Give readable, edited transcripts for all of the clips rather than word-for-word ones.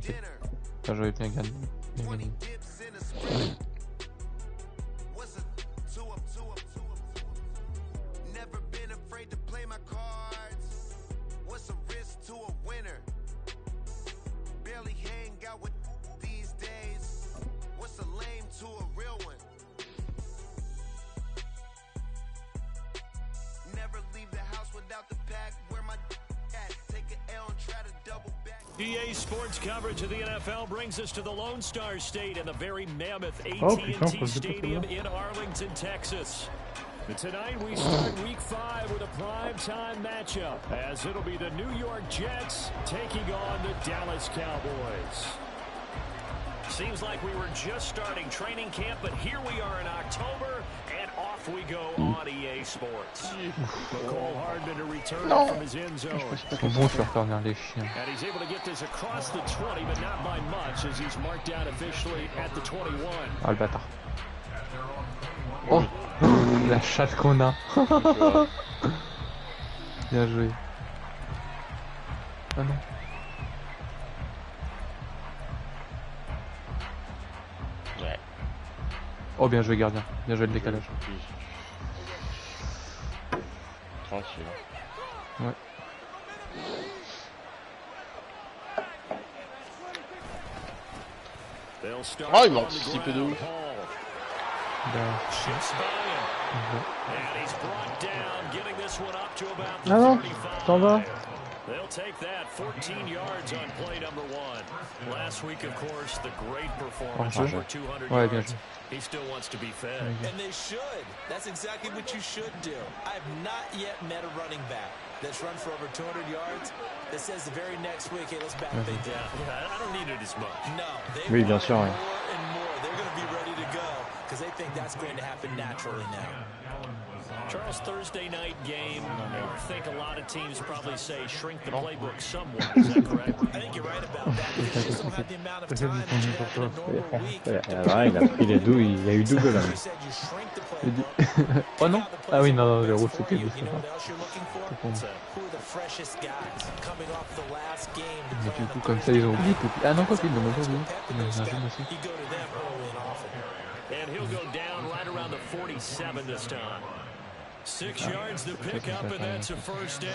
T'inquiète. Enfin, j'aurais bien gagné. EA Sports coverage of the NFL brings us to the Lone Star State and the very mammoth AT&T Stadium in Arlington, Texas. And tonight we start Week 5 with a prime-time matchup, as it'll be the New York Jets taking on the Dallas Cowboys. Seems like we were just starting training camp, but here we are in October, and off we go on EA Sports. McCall Hardman to return from his end zone. Ils sont bons sur faire venir les chiens. And he's able to get this across the 20, but not by much, as he's marked down officially at the 21. Ah le bâtard. Oh, la chatte qu'on a. Bien joué. Ah non. Oh bien joué gardien, bien joué le décalage. Tranquille. Ouais. Oh il m'a anticipé de ouf. Ah non, t'en vas. They'll take that 14 yards on play number 1. Last week, of course, the great performance over 200 yards. He still wants to be fed. And they should. That's exactly what you should do. I have not yet met a running back that's run for over 200 yards that says the very next week, hey, let's back things down. Yeah, I don't need it as much. No, they oui, bien sûr. More and more. They're going to be ready to go because they think that's going to happen naturally now. Charles, Thursday night game, I think a lot of teams probably say shrink the playbook somewhat. Is that correct? I think you're right about that. They just don't have the amount of time that you have in a normal week. Il a pris les douilles, il y a eu double là. Oh non. Ah oui, non, le rouge c'était deux. Mais du coup, comme ça, ils ont oublié. Ah non, quoi qu'ils l'ont pas oublié. Il y a un jeune aussi. And he'll go down right around the 47 this time. 6 yards to pick up, and that's a first down.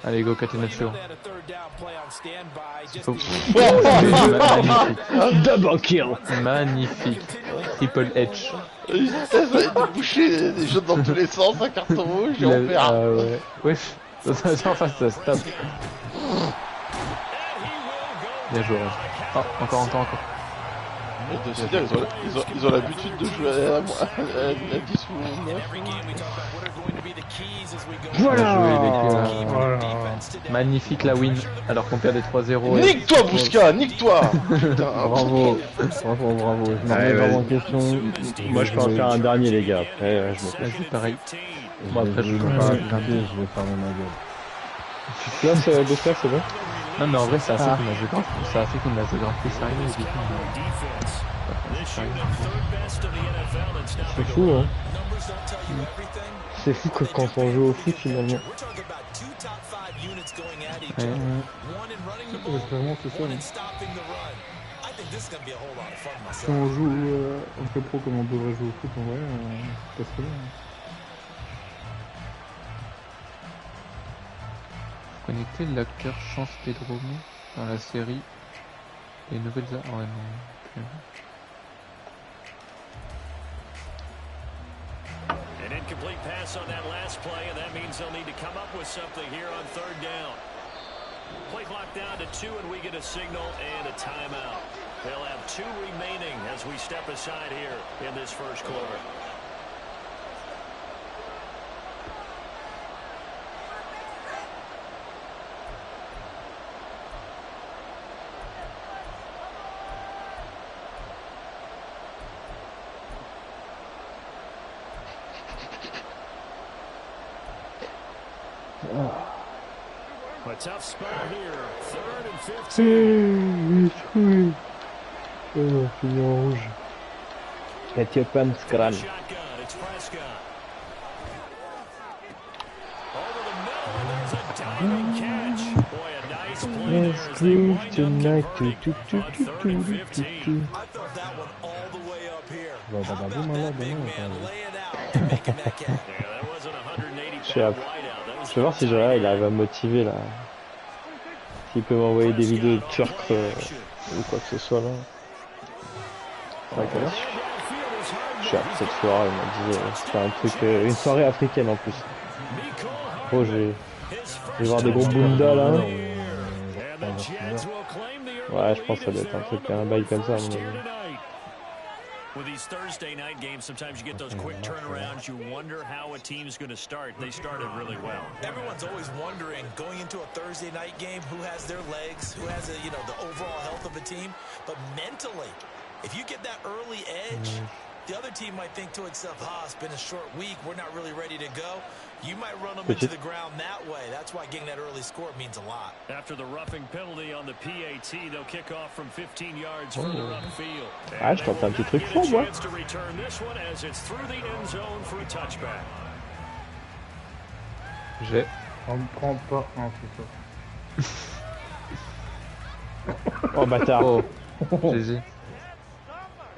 Allez, go, Catenaccio. Double kill. Magnifique. Triple H. Il essaie de boucher les jeux dans tous les sens, un carton rouge et on perd. Ouais. Wesh. En face, ça se tape. Bien joué. Oh, encore. Ils ont l'habitude de jouer à 10 ou 9. Voilà. Magnifique la win, alors qu'on perdait 3-0. Nique-toi Bousca, nique-toi. Bravo. Je me remets vraiment en question. Moi je peux en faire un dernier les gars, après je me fais. Vas-y, pareil. Moi après je vais pas grimper, je vais faire mon gueule. Là c'est Bousca, c'est bon. Non mais en vrai ça a fait qu'on a joué grave, ça a fait qu'on a joué grave plus sérieux et du coup c'est fou hein. C'est fou que quand on joue au foot finalement. Ouais. Vraiment c'est ça. Si on joue un peu pro comme on devrait jouer au foot en vrai, c'est pas très bien. Connecter l'acteur Chance Pedromo dans la série Les Nouvelles Arts. Oh, non. An incomplete pass on that last play, and that means they'll need to come up with something here on third down. Play clock down to 2, and we get a signal and a timeout. They'll have 2 remaining as we step aside here in this first quarter. A tough spot here. 3rd and 15. Oui. Oh, fini en rouge. Ethiopian Scran. Let's groove tonight. Je vais voir si Joël il arrive à me motiver là. S'il peut m'envoyer des vidéos de Turcs ou quoi que ce soit là. C'est vrai que je suis à cette soirée, il m'a dit c'était un truc, une soirée africaine en plus. Oh, je vais voir des gros bundas là. Ouais, je pense que ça doit être un truc, un bail comme ça à mon avis. With these Thursday night games, sometimes you get those quick turnarounds. You wonder how a team's going to start. They started really well. Everyone's always wondering, going into a Thursday night game, who has their legs, who has, the overall health of a team. But mentally, if you get that early edge, the other team might think to itself, it's been a short week. We're not really ready to go. You might run them into the ground that way. That's why getting that early score means a lot. After the roughing penalty on the PAT, they'll kick off from 15 yards further upfield. Ah, je tente un petit truc fort, moi. To return this one as it's through the end zone for a touchback. J'ai. On me prend pas un FIFA. Oh bâtard. Oh. GG.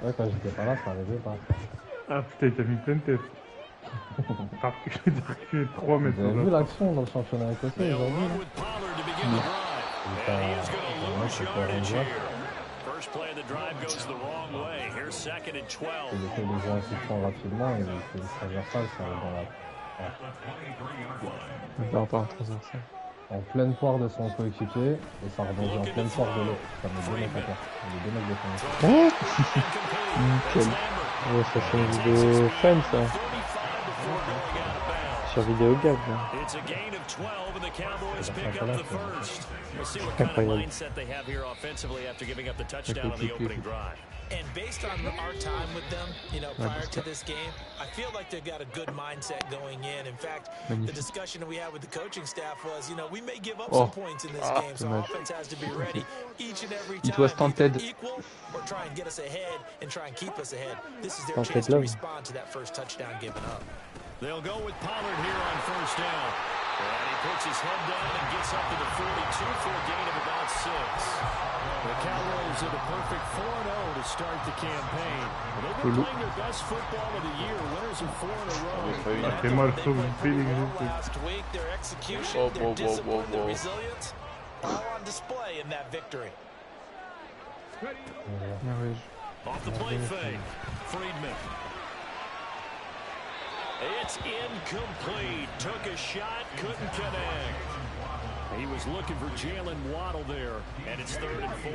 Ouais, quand j'étais pas là, ça arrivait pas. Ah putain, il t'a mis plein de tête. T'as reculé 3 mètres. Vous avez vu l'action dans le championnat écossais aujourd'hui là? Il essaie de jouer un coup rapidement et il fait une transversale, ça arrive dans la... Pas en transversal. En pleine poire de son coéquipier et ça rebondit en pleine poire de l'autre. Ça met 2 mecs à terre. Les 2 mecs de fond. Nickel. Ouais, ça fait une vidéo fun ça. Sur vidéo gab là. Incroyable. And based on our time with them, prior to this game, I feel like they've got a good mindset going in. In fact, the discussion we had with the coaching staff was, we may give up some points in this game, so offense has to be ready each and every time. It was taunted. Equal or try and get us ahead and try and keep us ahead. This is their chance to respond to that first touchdown given up. They'll go with Pollard here on first down. And he puts his head down and gets up to the 42 for a gain of about 6. The Cowboys are the perfect 4-0 to start the campaign. They've been playing their best football of the year. Winners of 4 in a row. Fait mal sauvé Last week, their execution, their discipline, their resilience, all on display in that victory. Off the play fake, Friedman. It's incomplete. Took a shot, couldn't connect. He was looking for Jalen Waddle there, and it's 3rd and 4.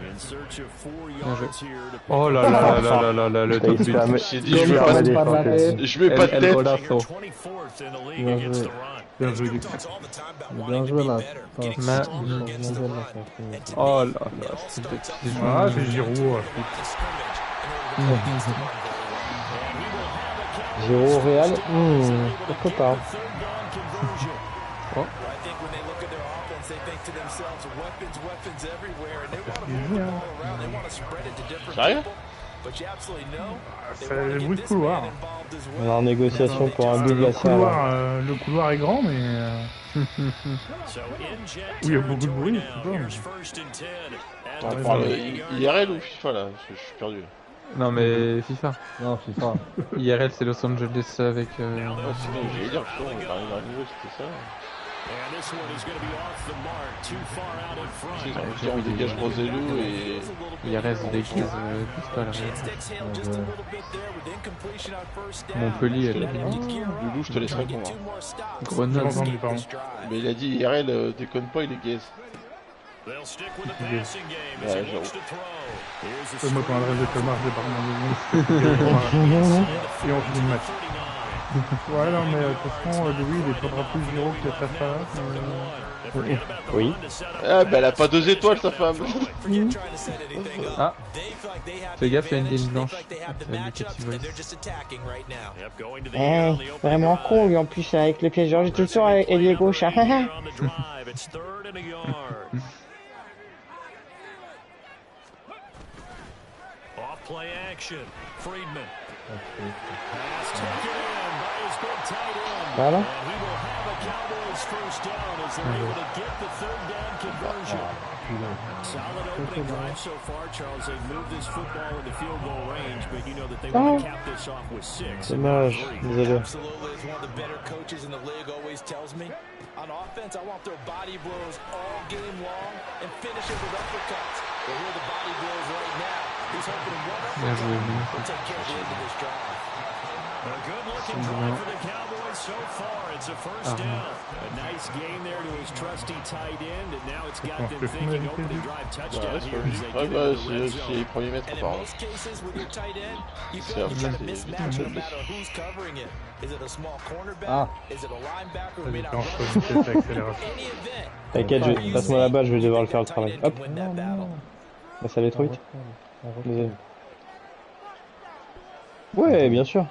In search of 4 yards here. Oh là là là là là là, le top but. J'ai dit, je mets pas de tête. 24th in the league against the run. Bien joué. Bien joué là. Oh là là, c'est petit. Ah, c'est Giroud. Giro Real, pourquoi pas. Oh. Sérieux? C'est le bruit de couloir. On est en négociation pour un double assez avant. Le couloir est grand, mais... Oui, il y a beaucoup de bruit, On parle IRL ou FIFA là? Je suis perdu. Non mais FIFA. Non, FIFA. IRL c'est Los Angeles avec... Sinon j'allais dire, justement, on parlait d'un niveau, c'était ça. On dégage Rosellou et... IRL c'est des Keys, pas la Montpellier, elle est Loulou, je te laisse répondre. Grenoble. Mais il a dit IRL, déconne pas, il est gaze. Ouais, j'avoue. Moi, quand l'adresse de Colmar, je débarque dans et on finit le match. Ouais, non, mais de toute façon, Louis, il prendra plus Giro que sa femme. Oui. Ah, bah elle a pas 2 étoiles, sa femme. Ah, fais gaffe, il y a une ligne blanche. Vraiment con lui en plus avec le pied Georges, j'étais sûr avec les gauche. Play action. Friedman Voilà. Solid opening drive so far, Charles. They've moved this football into field goal range, but you know that they want to cap this off with 6. Dommage, désolé. Absolutely, as one of the better coaches in the league always tells me, on offense, I want their body blows all game long and finish it with uppercuts. But here are the body blows right now. He's hoping one uppercut will take care of the end of this drive. A good-looking drive for the Cowboys so far. It's a first down. A nice gain there to his trusty tight end, and now it's got them thinking opening drive touchdown here as they get into the red zone. And in most cases with your tight end, you feel like you got a mismatch no matter who's covering it. Is it a small cornerback? Is it a linebacker who may not run any event? T'inquiète, passe-moi la balle, je vais devoir le faire le travail. Hop. Bah ça détruit. Désolé. Ouais, bien sûr.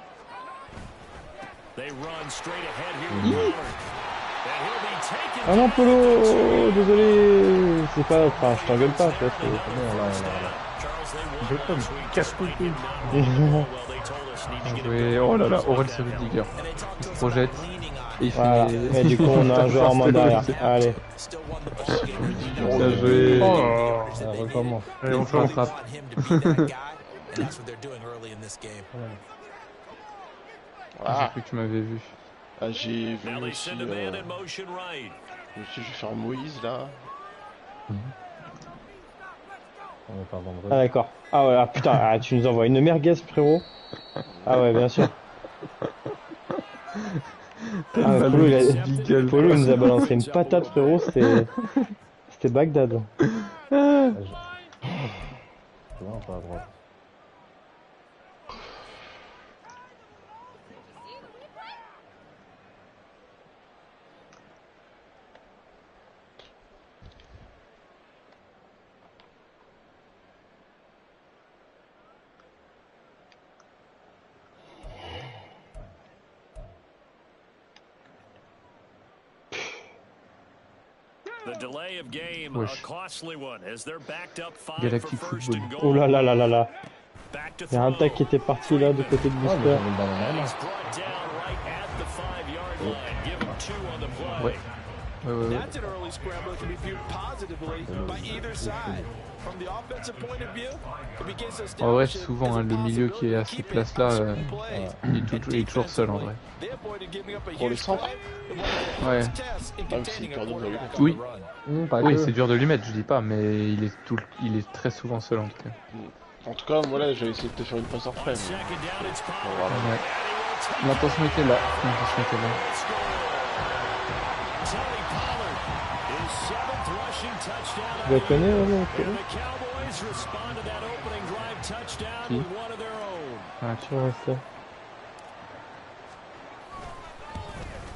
Ah non, Polo, désolé, c'est pas, enfin, je t'engueule pas, tu vois, c'est bon, là. Je peux me casse le cul. Oui, oh là là, Aurel c'est Rudiger. Il se projette et il voilà. fait... Et du coup, on a un joueur en main derrière. Allez. Bien joué. Oh, Ça recommence. allez, on On fait frappe. J'ai cru que tu m'avais vu. Ah, j'ai vu aussi... je me suis dit, je vais faire Moïse, là. On est pas vendredi. Ah d'accord. Ah ouais, ah, putain, ah, tu nous envoies une merguez, frérot. Ah ouais, bien sûr. Ah, Polo, il nous a balancé une patate, frérot, c'était Bagdad. C'est bon, pas à droite. The delay of game, a costly one as they're backed up 5 Galactic for first and Oh goal. là là là là là. Back to Il y a un tac qui était parti là du côté de Ah, mais Booster. j'avais le ballon là. He's brought down right at the 5-yard line. Give him 2 on the play. Ouais. Ouais. That's an early scramble that can be viewed positively by either side. From the offensive point of view, it begins to En vrai, establish it souvent, as a hein, le milieu possible qui est à ces places-là, play. il est toujours seul en vrai. They avoided giving up a Pour les huge centres. play. They wanted to Ouais. test in Même s'il containing a perd de quarterback Oui. on the run. Pas Oui, que. c'est dur de lui mettre, je dis pas, mais il est très souvent seul en tout cas. En tout cas, moi là, j'avais essayé de te faire une passe en frais. Second down, it's Bon, Pollard. voilà. Ouais. L'intention était là. L'intention était là. Tony Pollard, his 7th rushing touchdown. Tu le connais, And ouais, the Cowboys respond to that opening drive touchdown Qui? with one of their own. Ah, tu vois ça.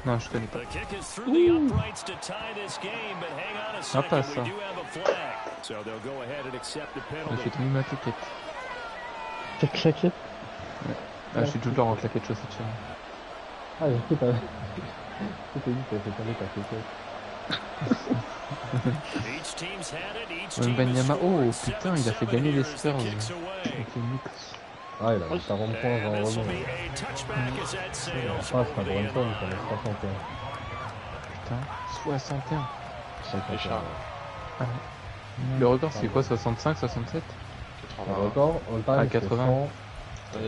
Non, je connais pas. The kick is through the uprights to tie this game, but hang on a second, pas we ça. do have a flag. So they'll go ahead and accept the J'ai penalty. fait tomber ma claquette. Ta claquette. Ah, je suis tout le temps en claquette chaussée chez moi. Ah, j'ai cru que t'avais. Je t'ai dit que t'avais fait tomber ta claquette. Each team's had it, each Ouais, team Banyama, has oh scored. putain, il a fait 7-7 gagner les here as the Spurs. kicks away. Avec les Knicks. Ah, il a mis 40 points And en this will rebond. be a touchback as that Ah, sails c'est over pas the Brunson, end il line. connaît 61. Putain, 61. 61. Le record c'est quoi, 65, 67? Le record, all time, Ah, c'est 80. 100.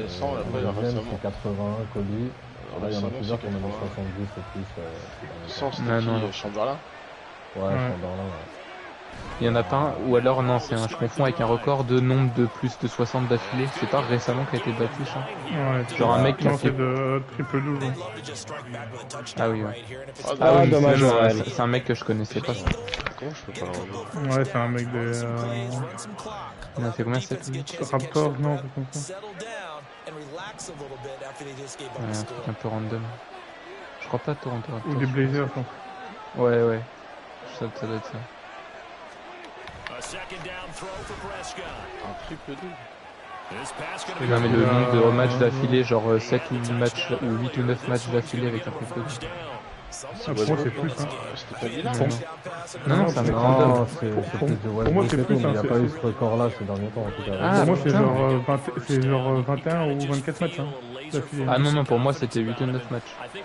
100, là, après, Le deuxième, récemment. c'est 81, Cody. Alors, Là, il y en a récemment, plusieurs c'est qui ont mis 80. 70 et plus. 100, c'était Non, qui, non. Chamberlain? Ouais, Ouais. Chamberlain, ouais. Il y en a pas un, ou alors non, c'est un, je confonds avec un record de nombre de plus de 60 d'affilée. C'est pas récemment qui a été battu ça? Ouais, Genre un mec qui a non, fait... c'est de triple double. Ah oui, ouais. Ah, oui, dommage, c'est ouais. c'est un mec que je connaissais pas. Ça. Comment je peux pas le revoir? Ouais, c'est un mec des Il a fait combien 7 minutes? Raptors, non, c'est comme ça. Ouais, un truc un peu random. Je crois pas Toronto. Ou des Blazers, non. Ouais. Ça doit être ça. A second down throw for Prescott. Un triple double. This pass gonna be Non mais le nombre de matchs d'affilée, genre 7 ou 8 matchs ou 8 ou 9 matchs d'affilée avec un peu de... first down. Pour moi, c'est plus. C'était pas Milan. Non, c'est un mec Non, random. c'est plus de Pour moi, c'est plus. mais il n'y a pas eu ce record-là ces derniers temps en tout cas. Ah, Pour moi, c'est putain. genre 21 ou 24 matchs. Hein. Ah non, pour moi c'était 8 ou 9 matchs. Ouais,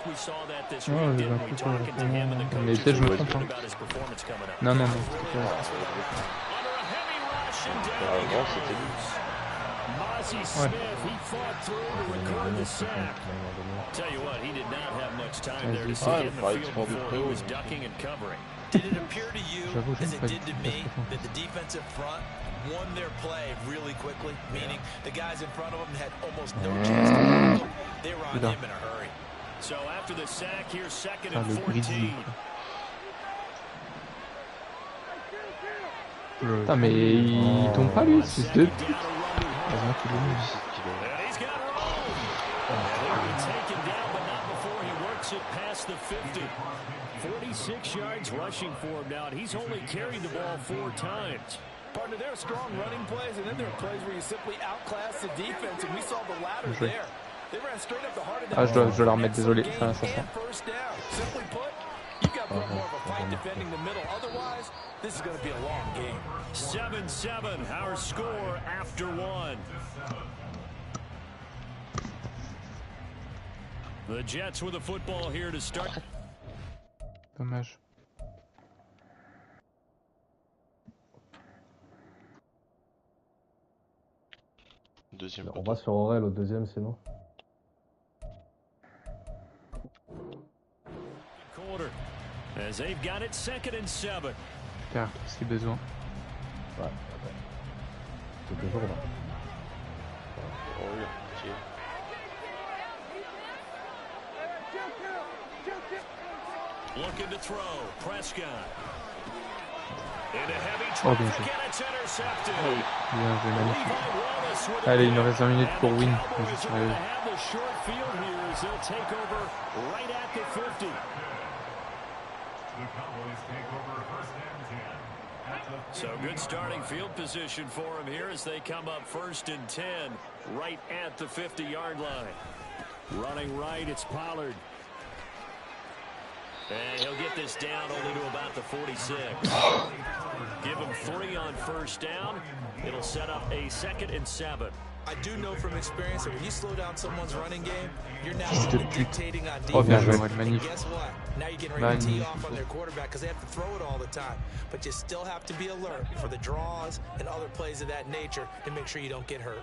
j'ai un truc, Mais peut-être je me trompe. Hein. Non, c'était pas... Avant, c'était lui. Ouais. Did it appear to you, J'avoue, as j'aime it pas did du to tout me, that the defensive front won their play really quickly? Meaning the guys in front of them had almost no chance to block them. They were on him in a hurry. So after the sack, here's second Ah, and le 14. greedy. Putain, mais il tombe pas lui, c'est deux putes. Heureusement qu'il est nul. And he's got room. And he'll be taken down, but not before he works it past the 50. 46 yards rushing for him now, and he's only carried the ball 4 times. Partner, there are strong running plays, and then there are plays where you simply outclass the defense, and we saw the latter there. They ran straight up the heart of that. Ah, je dois la remettre, désolé. Ça sent. First down. Simply put, you got more of a fight defending the middle. Otherwise, this is going to be a long game. 7-7, our score after 1. The Jets with the football here to start. Dommage. Deuxième. On va sur Aurel au deuxième sinon. Quarter, as they've got it 2nd and 7. Car si besoin. Ouais. C'est toujours là. Oh oui, ok. Looking to throw, Prescott. In a heavy Oh, bien traffic, joué. and it's intercepted. Bien joué, magnifique. Levi Wallace with a Allez, il nous reste 20 minutes pour win. Cowboys are going to have the short field here as they'll take over right at the 50. So good starting field position for him here as they come up 1st and 10 right at the 50-yard line. Running right, it's Pollard. And he'll get this down only to about the 46. Give him 3 on 1st down. It'll set up a 2nd and 7. I do know from experience that when you slow down someone's running game, you're now dictating on Oh, bien defense. joué, And magnifique. guess what? Now you're getting ready to tee off on their quarterback because they have to throw it all the time. But you still have to be alert for the draws and other plays of that nature to make sure you don't get hurt.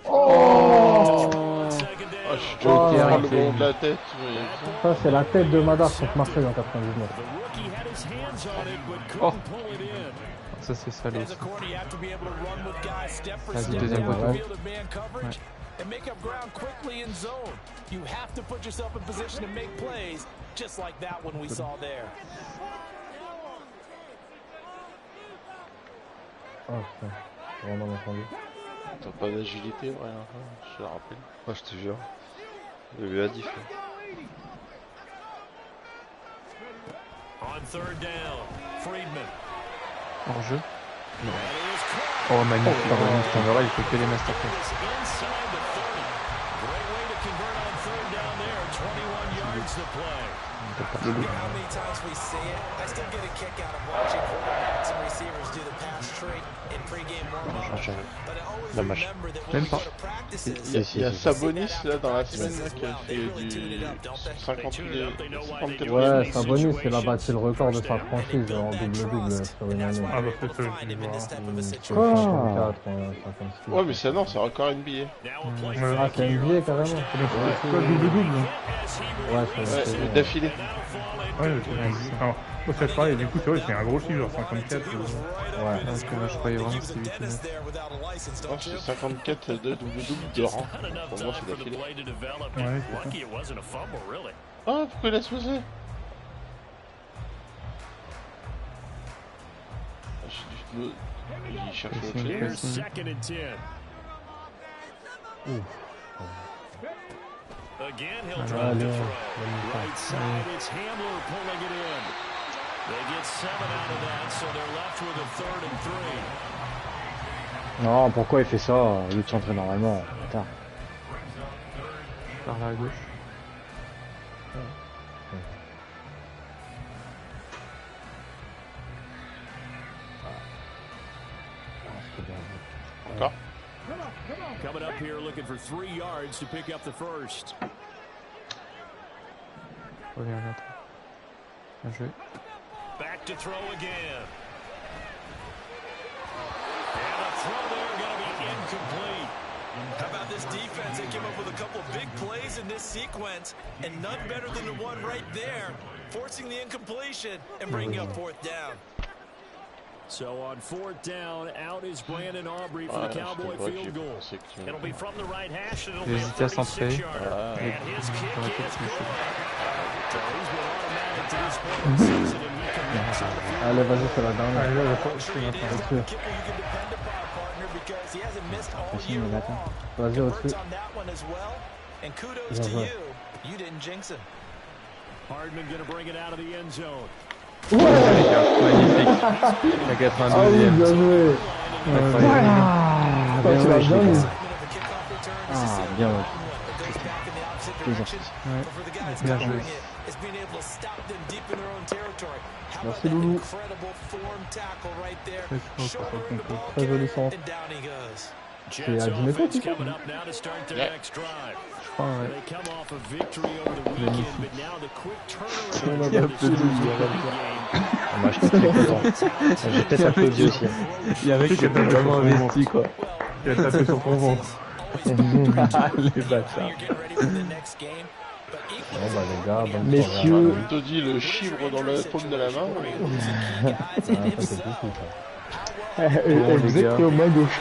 On 2nd down. Ah, je suis déjà en train de le de la tête. Mais... Ça c'est la tête de Madar contre Marseille en 99. The rookie had his hands on it but Oh. couldn't pull it in. Ça c'est salé As a aussi. corner, you have to be able to run with guys step for Vas-y, step deuxième down poteau. the field of man coverage and make up ground quickly in zone. You have to put yourself in position to make plays just like that one we saw there. Ah putain, j'ai vraiment entendu. T'as pas d'agilité, rien, je te le rappelle. Moi je te jure. J'ai vu la diff. On 3rd down, Friedman. Hors jeu. And he is caught. Oh, magnifique. Putain, là, il fait que les masterclass. It's inside the 30. Great way to convert on 3rd down there. 21 yards to play. You know how many times we see it? I still get a kick out of watching quarterbacks and receivers do the pass trick in pregame warm-up. But I always remember that when we go to practices, Il y a Sabonis là dans la semaine là, qui a fait du 54. Ouais, Sabonis il a battu le record de sa franchise en double-double sur une année. Ah bah c'est ça, je vais voir. Quoi 54, 56. Ouais, mais c'est non, c'est encore NBA. Ah, c'est NBA carrément. C'est quoi double-double? Ouais, c'est Ouais, d'affilée. Ouais, c'est alors, moi c'est pareil, du coup c'est vrai, c'est un gros chiffre, genre 54. Ouais. Parce que là, je croyais vraiment que c'était 8 ou 9. Non, c'est 54 de double-double de rang. Pour moi, c'est d'affilée. Ouais, c'est ça. Ah, pourquoi il laisse poser? Ah, je suis du... Il cherche autre chose. Here's 2nd and 10. Again, he'll drop the throw. Right side, it's Hamler pulling it in. They get 7 out of that, so they're left with a 3rd and 3. Non, pourquoi il fait ça? Il est centré normalement. Putain. Par là à gauche. Encore. Coming up here looking for 3 yards to pick up the first. Reviens, bien joué. Back to throw again. And a throw there going to be incomplete. How about this defense? They came up with a couple of big plays in this sequence, and none better than the one right there, forcing the incompletion and bringing up 4th down. So on 4th down, out is Brandon Aubrey for the Cowboy field goal. It'll be from the right hash, and it'll be a 36-yarder. And his kick is good. So he's been automatic to this point of the season, and he can mix on the field. Allez, vas-y, c'est la dernière. Allez, là, Vas-y, au-dessus. And kudos to you. You didn't jinx him. Hardman going to bring it out of the end zone. Ouais, les gars, magnifique. La 82e. Ah oui, bien joué. Ah, bien joué, je l'ai pas. Ah, bien joué. Bien joué. Merci Loulou. Très joli centre. C'est à 10 mètres tout ça. Ouais. Ah ouais. Il y a un peu de Moi, j'étais très content. J'ai peut-être applaudi aussi. Il y a un mec qui a vraiment investi, quoi. Il a tapé sur ton ventre. Les bâtards. Bon bah les gars, bonne Messieurs, On te dit le chibre dans la paume de la main. ça c'est tout ça. Exactement gauche.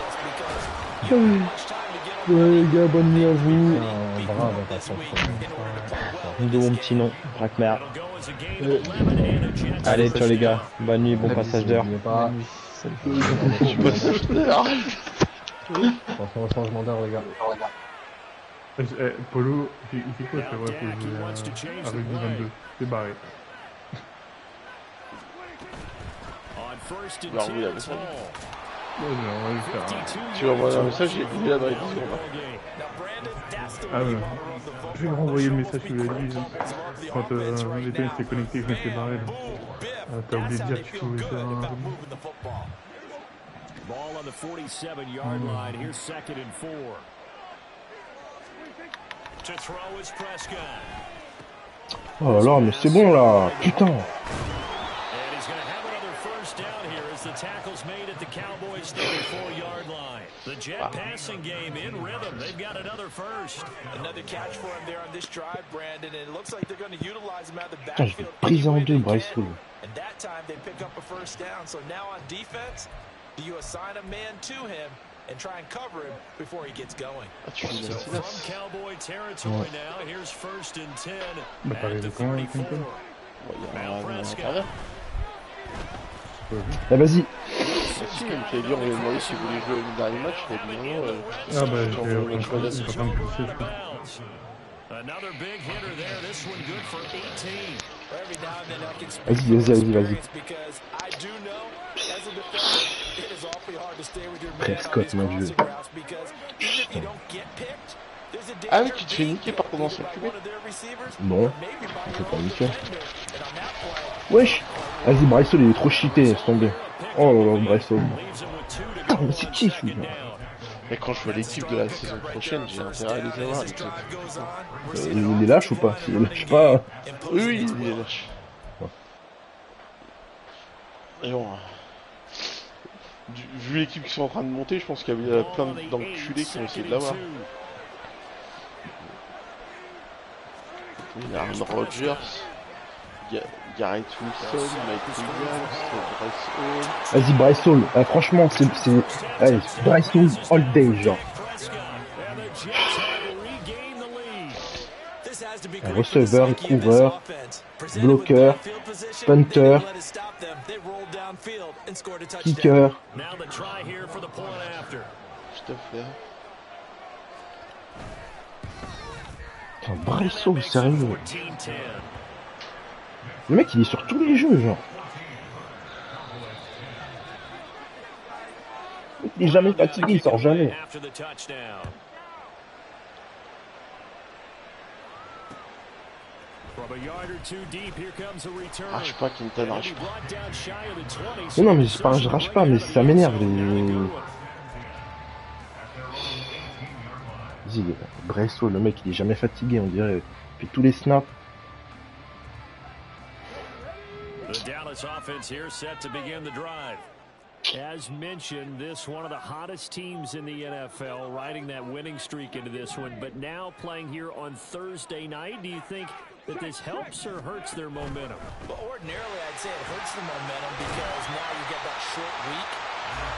Ouais les gars, bonne nuit à vous. Bravo, t'as ça. de mon petit nom, Drakmer. Allez, ciao les gars, bonne nuit, bon passage d'heure. N'oubliez pas. Attention au changement d'heure les gars. Polo, il fait quoi c'est vrai pour jouer avec du 22. C'est barré. Alors oui, avec ça. Ouais, mais on va le faire. Tu vas envoyer un message, il est là dans les 10 secondes. Ah ouais. Je vais lui renvoyer le message qu'il lui a dit. Quand l'été s'est connecté, je m'étais barré. T'as oublié de dire que tu pouvais faire un... Ball on the 47-yard line. Here's 2nd and 4. To throw is Prescott. Oh là là, mais c'est bon là, putain. And he's going to have another first down here as the tackle's made at the Cowboys' 34-yard line. The Jet passing game in rhythm. They've got another first. Another catch for him there on this drive, Brandon, and it looks like they're going to utilize him out of the Putain, je vais backfield. briser en deux, Bryce Hall. And that time they pick up a first down. So now on defense, do you assign a man to him and try and cover him before he gets going? Tu fais So la from Cowboy territory now, here's 1st and 10 Bah, at the 34. Now Prescott. Ah vas-y. Si, même tu avais dit, on lui a demandé s'il voulait jouer le dernier match, il a dit non, non. Ah bah, j'en j'étais veux en le choix train d'assurer. de pousser, je crois. Another big hitter there. This one good for 18. Every now and then I can speak Vas-y, vas-y, vas-y, vas-y. because I do know as a defender it is awfully hard to stay with your man on Prescott, these mon crossing Dieu. routes because even if you don't get picked, there's a Ah oui, danger tu te fais niquer par ton ancien by cubé. one of their receivers Bon, or maybe by c'est your pas own nickel. defender. And on that play, Wesh. Vas-y, Bryce Hall, il est trop cheaté, laisse tomber. Oh là là, Bryce Hall. Leaves him with 2 to Putain, go mais c'est on qui 2nd celui-là? down. Et quand je vois l'équipe de la saison prochaine, j'ai intérêt à les avoir. as this drive goes on, we're seeing Il les lâche ou pas? S'il les lâche pas... Oui, oui, il est lâche. Et bon, vu l'équipe qui sont en train de monter, je pense qu'il y a plein d'enculés qui vont essayer de l'avoir. Il y a Aaron Rodgers, Garrett Wilson, Mike Williams, Bryce Hall. Vas-y, Bryce Hall. Franchement, c'est... Allez, Bryce Hall all day, genre. Un receveur, coureur, bloqueur, punter, kicker. Tout à fait. Putain, Bryce Hall, sérieux. Le mec, il est sur tous les jeux, genre. Il est jamais fatigué, il sort jamais. Rage pas, Quinton, rage pas. Mais non, mais je rage pas, mais ça m'énerve. Vas-y, Bresso, le mec, il est jamais fatigué, on dirait. Il fait tous les snaps. The Dallas offense here set to begin the drive. As mentioned, this one of the hottest teams in the NFL, riding that winning streak into this one, but now playing here on Thursday night. Do you think that this helps or hurts their momentum? Well, ordinarily, I'd say it hurts the momentum because now you get that short week.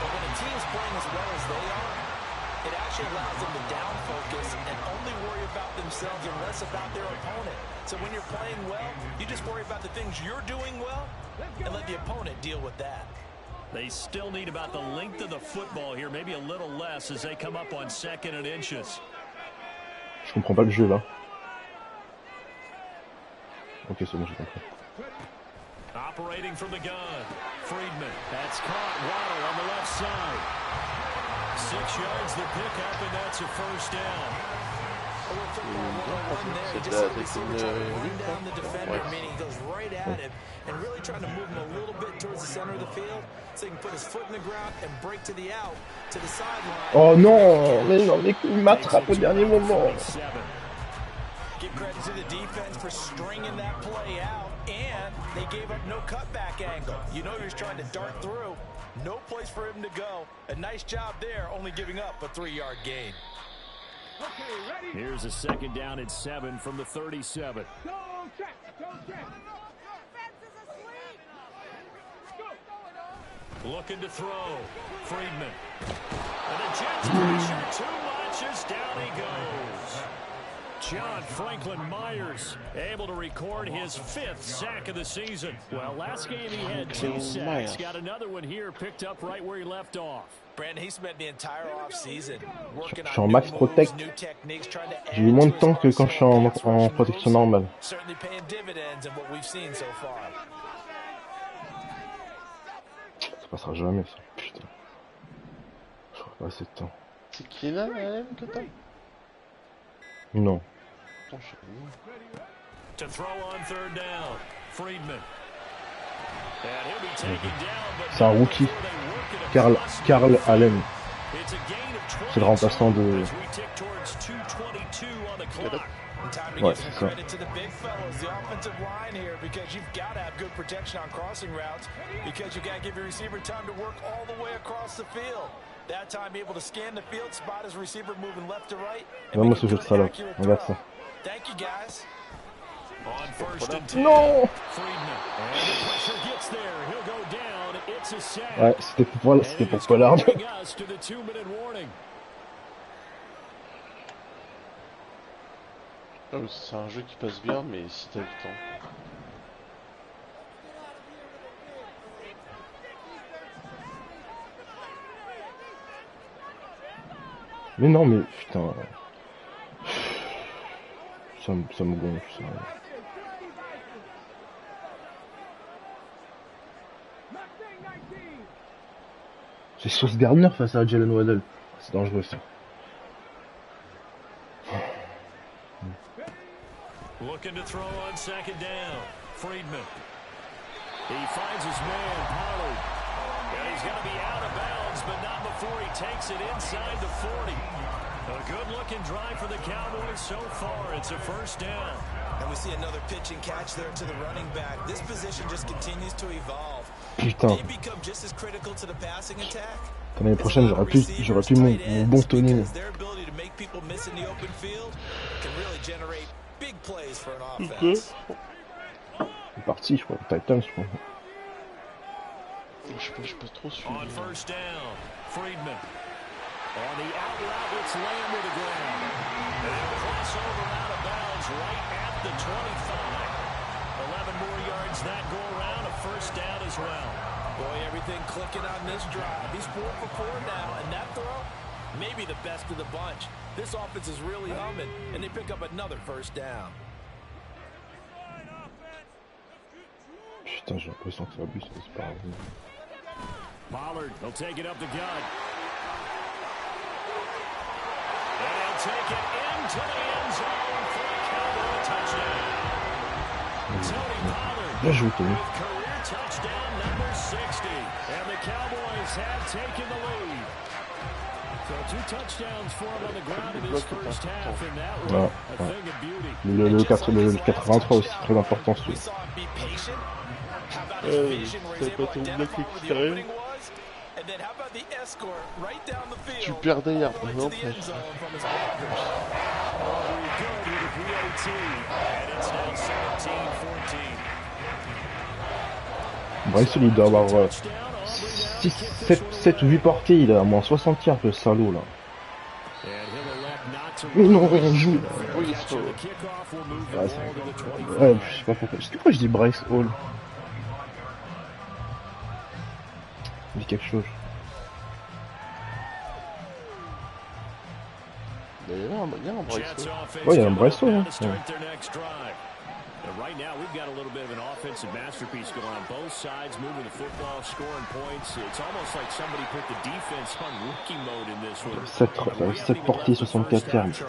But when a team's playing as well as they are, it actually allows them to down focus and only worry about themselves and less about their opponent. So when you're playing well, you just worry about the things you're doing well and let the opponent deal with that. They still need about the length of the football here, maybe a little less as they come up on 2nd and inches. Je comprends pas le jeu là. Ok, c'est bon, j'ai compris. Operating from the gun, Friedman. That's caught. Waddle on the left side. 6 yards the pickup, and that's a first down. C'est de la receiver meaning he goes right at him and really trying to move him a little bit towards the center of the field so he can put his foot in the ground and break to the out to the sideline. Oh non, mais il m'attrape au dernier moment. Give credit to the defense for stringing that play out, and they gave up no cutback angle. You know he was trying to dart through. No place for him to go. A nice job there, only giving up a 3-yard gain. Here's a 2nd down and 7 from the 37. Looking to throw. Friedman. And the Jets pressure too much as down he goes. John Franklin Myers able to record his 5th sack of the season. Well, last game he had 2 sacks. Got another one here picked up right where he left off. Brandon, he spent the entire off-season working Je suis en on max protect. J'ai eu moins de temps que quand je suis en protection normale. Certainly paying dividends in what we've seen so far. Ça passera jamais ça. Putain. Je crois pas assez de temps. C'est qui là, même que t'as? Non. To throw on 3rd down, Friedman. And he'll be taken down, but C'est un rookie. Carl Allen. C'est le remplaçant de... Ouais, c'est ça. Vraiment ce jeu de salope. Regarde ça. Non. Ouais, c'était pour Pollard. C'est un jeu qui passe bien, mais si t'as le temps. Mais non, mais putain. Ça me gonfle, ça. C'est Sauce Gardner face à Jalen Waddle. C'est dangereux ça. Looking to throw on 2nd down. Friedman. He finds his man, Pollard. And he's going to be out of bounds, but not before he takes it inside the 40. A good-looking drive for the Cowboys so far. It's a first down. And we see another pitch and catch there to the running back. This position just continues to evolve. Putain. They become just as critical to the passing attack. L'année prochaine, j'aurais pu mon bon Tony. Their ability to make people miss in the open field can really generate big plays for an offense. C'est parti, je crois. Titans, je crois. Je peux trop suivre. On 1st down, Friedman. On the out route, it's Lamb to the ground. And he'll cross over out of bounds right at the 25. 11 more yards that go around, a first down as well. Boy, everything clicking on this drive. He's 4 for 4 now, and that throw, maybe the best of the bunch. This offense is really humming, and they pick up another first down. Putain, j'ai l'impression que ça abuse, c'est pas grave. Pollard, he'll take it up the gut. And he'll take it into the end zone for a Cowboy touchdown. Bien joué, Tony. Voilà. Le 83 aussi, très important. T'avais pas ton bloc extérieur. Tu perdais hier, non? Bryson, il doit avoir 6, 7 ou 8 portées, il a à moins 60 yards, le salaud là. Non, on joue. Oui, ouais, je sais pas pourquoi. Je sais pas pourquoi je dis Bryce Hall. Il dit quelque chose. Il y a un Bryce. Ouais, il y a un Bryce Hall. Hein. Ouais. Right now, we've got a little bit of an offensive masterpiece going on both sides, moving the football, scoring points. It's almost like somebody put the defense on rookie mode in this one. 7 portées, 64 yards.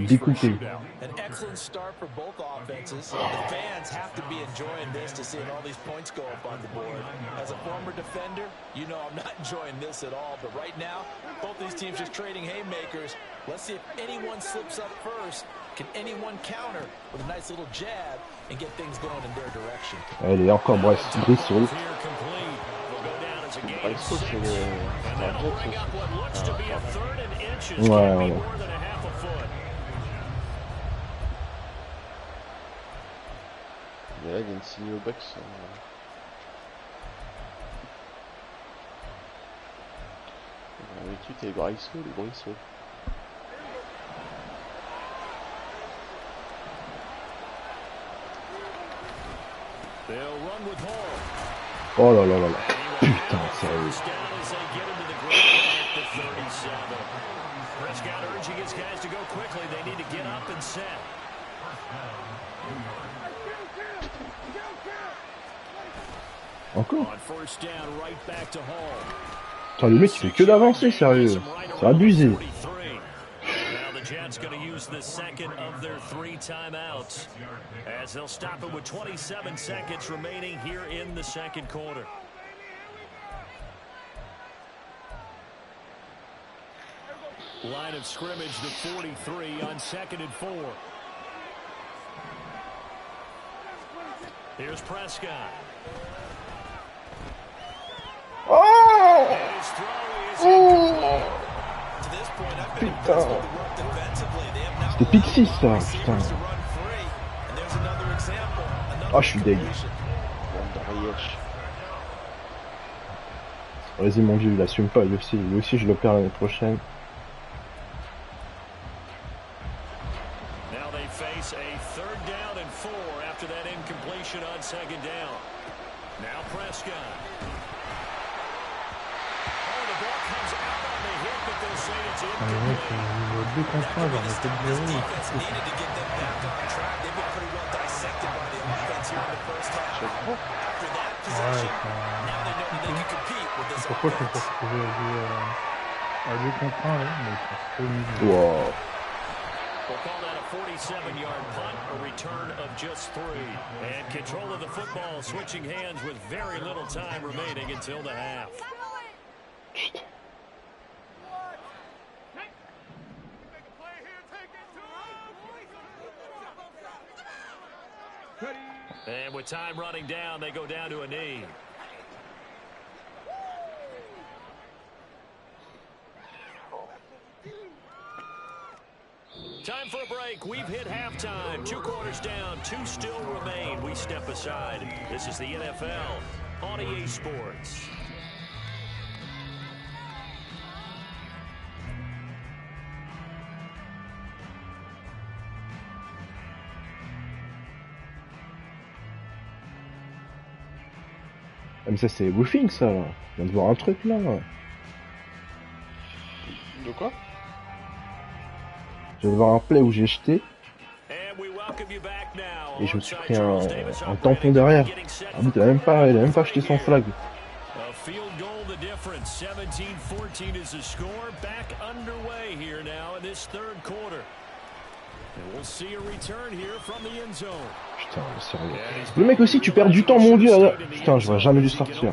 Découpé. An excellent start for both offenses. The fans have to be enjoying this to see all these points go up on the board. As a former defender, you know I'm not enjoying this at all. But right now, both these teams just trading haymakers. Let's see if anyone slips up first. Can anyone counter with a nice little jab and get things going in their direction? Allez, encore Bryce Hall. Ouais. Mais là, il y a une signe au box. D'habitude, t'es Bryce Hall et Bryce Hall. Oh là là là là. Putain, sérieux. Encore. Putain, le mec il fait que d'avancer, sérieux. C'est abusé. Jets going to use the second of their 3 timeouts as they'll stop it with 27 seconds remaining here in the second quarter. Line of scrimmage, the 43 on 2nd and 4. Here's Prescott. Oh! And his throw is incomplete. Putain. C'était pick 6 ça, putain. Ah, je suis deg. Vas-y mon dieu, il assume pas, lui aussi je le perds l'année prochaine. Now they face a 3rd down and 4 after that incompletion on 2nd down. Now Prescott. Les mecs, ils jouent 2 contre 1, genre, mais peut-être 0. Pourquoi je me suis retrouvé à 2 contre 1 là, mais ils sont trop nuls. Wow. We'll call that a 47-yard punt, a return of just 3. And control of the football switching hands with very little time remaining until the half. And with time running down, they go down to a knee. Time for a break. We've hit halftime. 2 quarters down, 2 still remain. We step aside. This is the NFL on EA Sports. Ah, mais ça c'est woofing ça là. Je viens de voir un truc là. De quoi? Je viens de voir un play où j'ai jeté. Et je me suis pris un tampon derrière. Ah mais il a même pas jeté son flag. Putain, sérieux. Le mec aussi, tu perds du temps, mon dieu. Putain, j'aurais jamais dû sortir.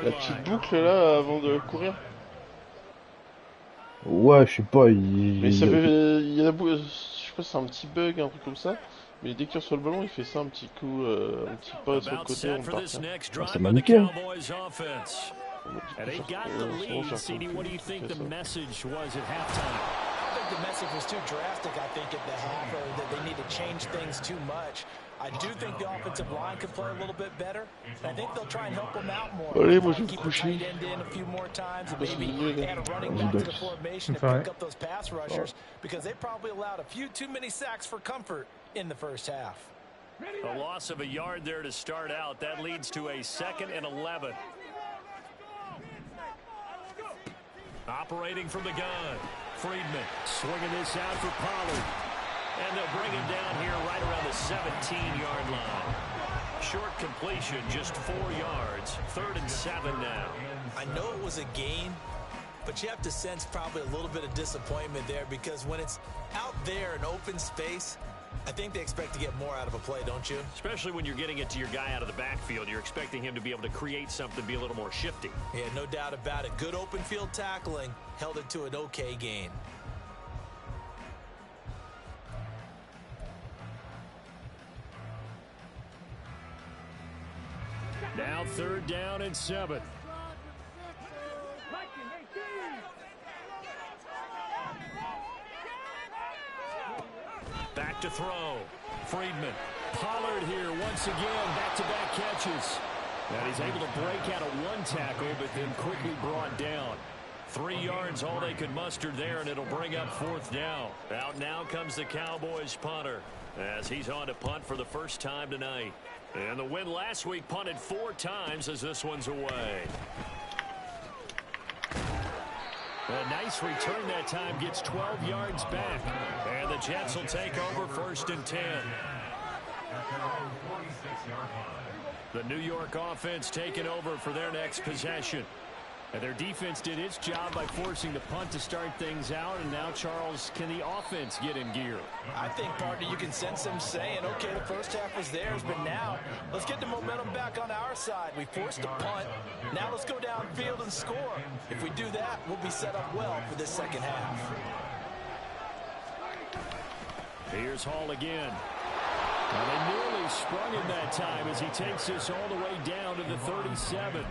La petite boucle là avant de courir. Ouais, je sais pas. Mais ça peut. Il y a je sais pas si c'est un petit bug, un truc comme ça. Mais dès qu'il est sur le ballon, il fait ça un petit coup, un petit pas sur le côté avant de partir. Ah, ça m'a niqué. Hein. The message was too drastic, I think, at the half, or that they need to change things too much. I do think the offensive line could play a little bit better. I think they'll try and help them out more. Allez, moi je vais me Keep the coucher. tight end in a few more times, and maybe add a running back to the formation to pick up those pass rushers, because they probably allowed a few too many sacks for comfort in the first half. A loss of a yard there to start out. That leads to a 2nd and 11. Operating from the gun. Friedman swinging this out for Pollard. And they'll bring him down here right around the 17-yard line. Short completion, just 4 yards. 3rd and 7 now. I know it was a gain, but you have to sense probably a little bit of disappointment there, because when it's out there in open space, I think they expect to get more out of a play, don't you? Especially when you're getting it to your guy out of the backfield. You're expecting him to be able to create something, be a little more shifty. Yeah, no doubt about it. Good open field tackling held it to an okay gain. Now 3rd down and 7. Back to throw. Friedman. Pollard here once again. Back-to-back catches. And he's able to break out of one tackle, but then quickly brought down. 3 yards, all they could muster there, and it'll bring up 4th down. Out now comes the Cowboys punter, as he's on to punt for the first time tonight. And the win last week, punted 4 times as this one's away. A nice return that time, gets 12 yards back. And the Jets will take over 1st and 10. The New York offense taking over for their next possession. And their defense did its job by forcing the punt to start things out. And now, Charles, can the offense get in gear? I think, partner, you can sense them saying, okay, the first half was theirs, but now let's get the momentum back on our side. We forced a punt. Now let's go downfield and score. If we do that, we'll be set up well for this second half. Here's Hall again. Now they nearly sprung him that time as he takes this all the way down to the 37.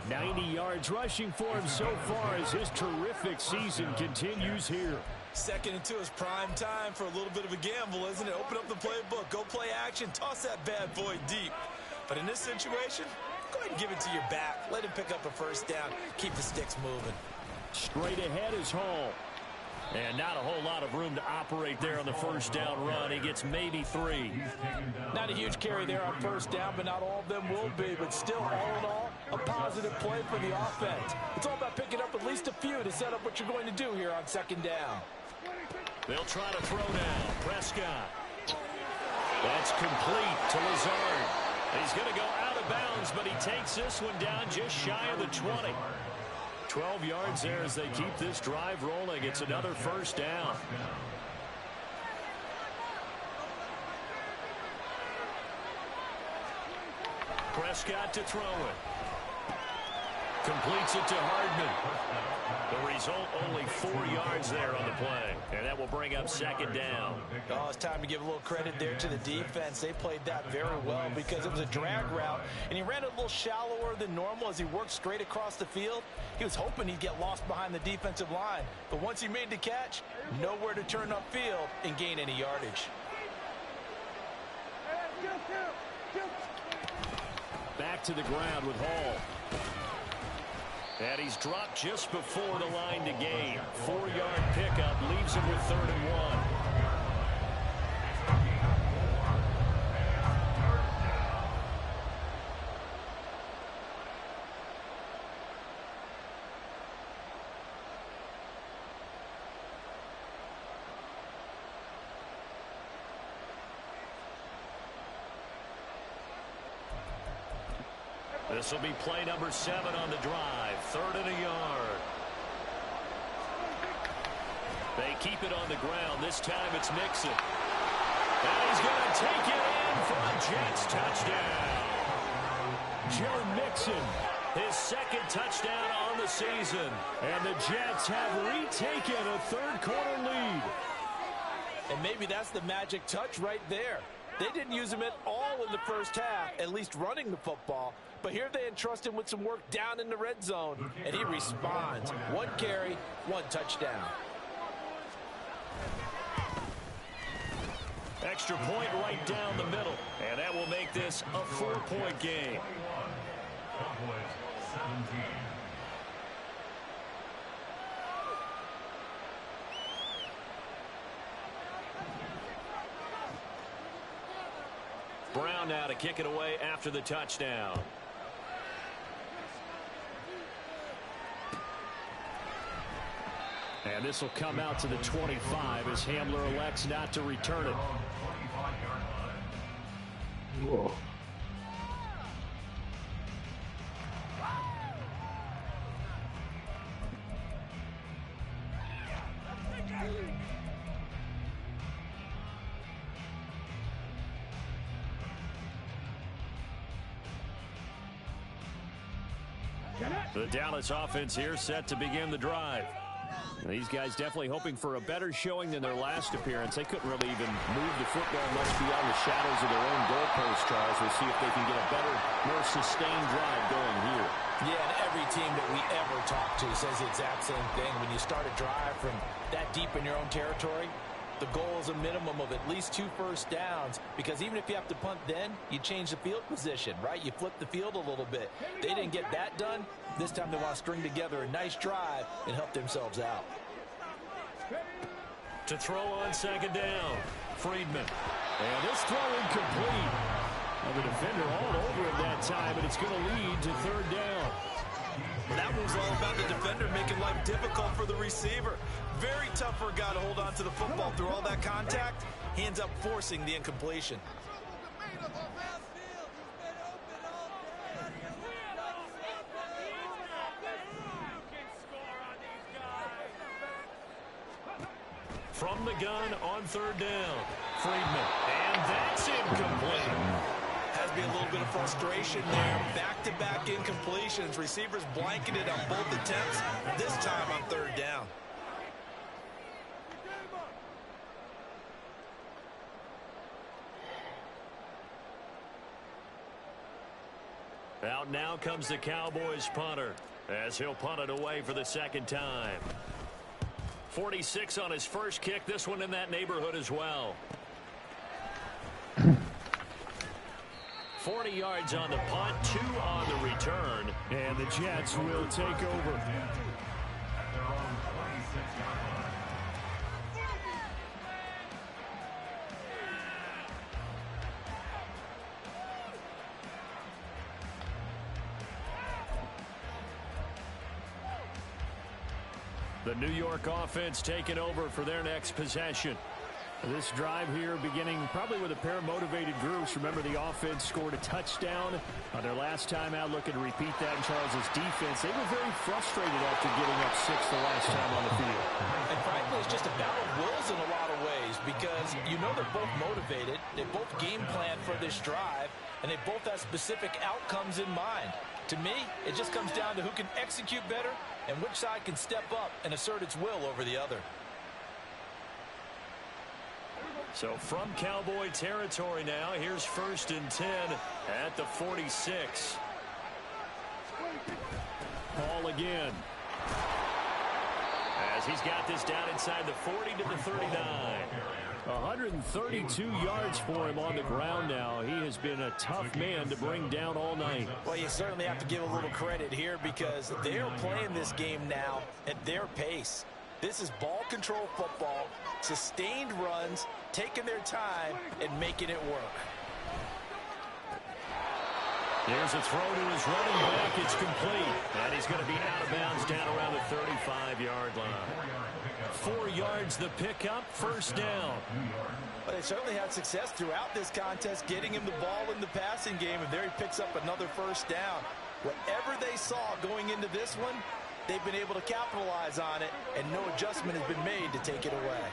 90 yards rushing for him so far as his terrific season continues here. 2nd and 2 is prime time for a little bit of a gamble, isn't it? Open up the playbook, go play action, toss that bad boy deep. But in this situation, go ahead and give it to your back. Let him pick up a 1st down. Keep the sticks moving. Straight ahead is Hall. And not a whole lot of room to operate there on the 1st down run. He gets maybe 3. Not a huge carry there on 1st down, but not all of them will be. But still, all in all, a positive play for the offense. It's all about picking up at least a few to set up what you're going to do here on 2nd down. They'll try to throw now. Prescott. That's complete to Lazard. He's going to go out of bounds, but he takes this one down just shy of the 20. 12 yards there as they keep this drive rolling. It's another 1st down. Prescott to throw it. Completes it to Hardman. The result, only 4 yards there on the play. And that will bring up 2nd down. Oh, it's time to give a little credit there to the defense. They played that very well because it was a drag route, and he ran it a little shallower than normal as he worked straight across the field. He was hoping he'd get lost behind the defensive line. But once he made the catch, nowhere to turn upfield and gain any yardage. Back to the ground with Hall. And he's dropped just before the line to gain. 4-yard pickup leaves him with 3rd and 1. This will be play number 7 on the drive. 3rd and a yard. They keep it on the ground. This time it's Mixon. And he's going to take it in for a Jets touchdown. Joe Mixon, his second touchdown on the season. And the Jets have retaken a third-quarter lead. And maybe that's the magic touch right there. They didn't use him at all in the first half, at least running the football. But here they entrust him with some work down in the red zone, and he responds. 1 carry, 1 touchdown. Extra point right down the middle. And that will make this a 4-point game. Brown now to kick it away after the touchdown. And this will come out to the 25 as Hamler elects not to return it. Whoa. The Dallas offense here set to begin the drive. These guys definitely hoping for a better showing than their last appearance. They couldn't really even move the football much beyond the shadows of their own goalpost, Charles. We'll see if they can get a better, more sustained drive going here. Yeah, and every team that we ever talk to says the exact same thing. When you start a drive from that deep in your own territory, the goal is a minimum of at least 2 first downs, because even if you have to punt then, you change the field position, right? You flip the field a little bit. They didn't get that done. This time they want to string together a nice drive and help themselves out. To throw on second down, Friedman. And this throw incomplete. And the defender all over him that time, and it's going to lead to third down. That was all about the defender making life difficult for the receiver. Very tough for a guy to hold on to the football through all that contact. He ends up forcing the incompletion. From the gun on third down, Friedman. And that's incomplete. Has been a little bit of frustration there. Back-to-back incompletions. Receivers blanketed on both attempts, this time on third down. Out now comes the Cowboys punter as he'll punt it away for the second time. 46 on his first kick. This one in that neighborhood as well. 40 yards on the punt, 2 on the return, and the Jets will take over. The New York offense taking over for their next possession. This drive here beginning probably with a pair of motivated groups. Remember, the offense scored a touchdown on their last time out. Looking to repeat that in Charles's defense. They were very frustrated after giving up 6 the last time on the field. And frankly, it's just a battle of wills in a lot of ways, because you know they're both motivated. They both game plan for this drive, and they both have specific outcomes in mind. To me, it just comes down to who can execute better and which side can step up and assert its will over the other. So from Cowboy territory now, here's 1st and 10 at the 46. Ball again. As he's got this down inside the 40 to the 39. 132 yards for him on the ground now. He has been a tough man to bring down all night. Well, you certainly have to give a little credit here, because they're playing this game now at their pace. This is ball control football, sustained runs, taking their time and making it work. There's a throw to his running back. It's complete. And he's going to be out of bounds down around the 35-yard line. 4 yards the pickup, 1st down. Well, they certainly had success throughout this contest, getting him the ball in the passing game, and there he picks up another 1st down. Whatever they saw going into this one, they've been able to capitalize on it, and no adjustment has been made to take it away.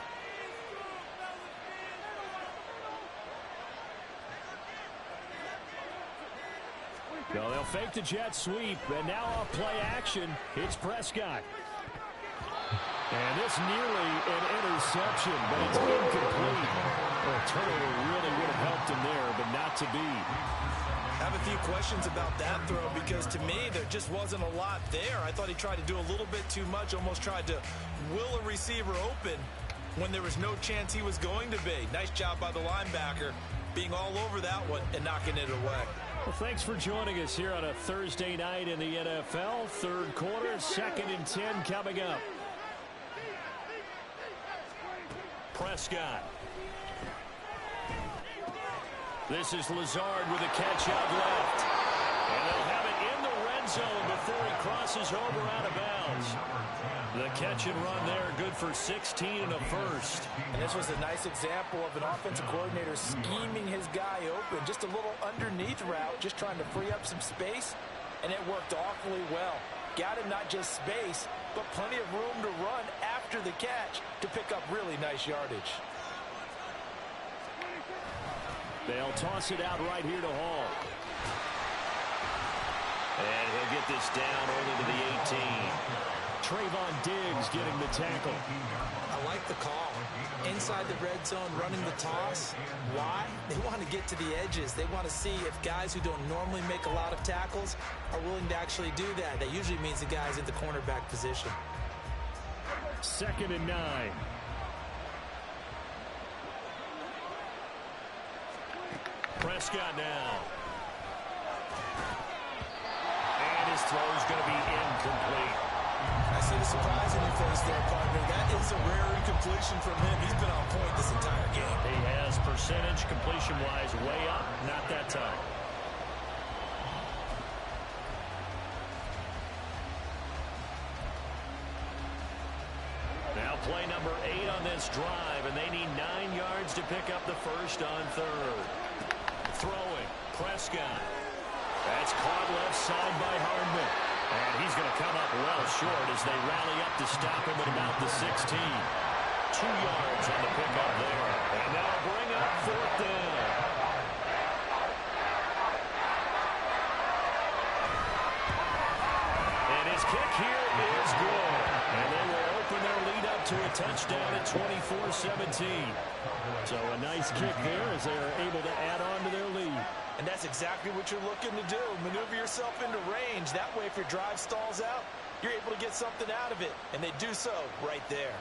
So they'll fake the jet sweep, and now off play action, it's Prescott. And this nearly an interception, but it's incomplete. Well, a turnover really would have helped him there, but not to be. I have a few questions about that throw because to me there just wasn't a lot there. I thought he tried to do a little bit too much, almost tried to will a receiver open when there was no chance he was going to be. Nice job by the linebacker being all over that one and knocking it away. Well, thanks for joining us here on a Thursday night in the NFL. Third quarter, 2nd and 10 coming up. Prescott. This is Lazard with a catch out left. And they'll have it in the red zone before he crosses over out of bounds. The catch and run there, good for 16 and a first. And this was a nice example of an offensive coordinator scheming his guy open. Just a little underneath route, just trying to free up some space, and it worked awfully well. Got him not just space, but plenty of room to run after the catch to pick up really nice yardage. They'll toss it out right here to Hall. And he'll get this down only to the 18. Trayvon Diggs getting the tackle. I like the call. Inside the red zone, running the toss. Why? They want to get to the edges. They want to see if guys who don't normally make a lot of tackles are willing to actually do that. That usually means the guy's in the cornerback position. 2nd and 9. Prescott now. And his throw is going to be incomplete. I see the surprise in your face there, partner. That is a rare incompletion from him. He's been on point this entire game. He has percentage completion-wise way up, not that time. Now play number 8 on this drive, and they need 9 yards to pick up the first on 3rd. Throwing, Prescott. That's caught left side by Hardman. And he's going to come up well short as they rally up to stop him at about the 16. 2 yards on the pickup there. And that'll bring up 4th down. And his kick here is good. And they will open their lead up to a touchdown at 24-17. So a nice kick there as they are able to add on to their lead. And that's exactly what you're looking to do. Maneuver yourself into range. That way, if your drive stalls out, you're able to get something out of it. And they do so right there.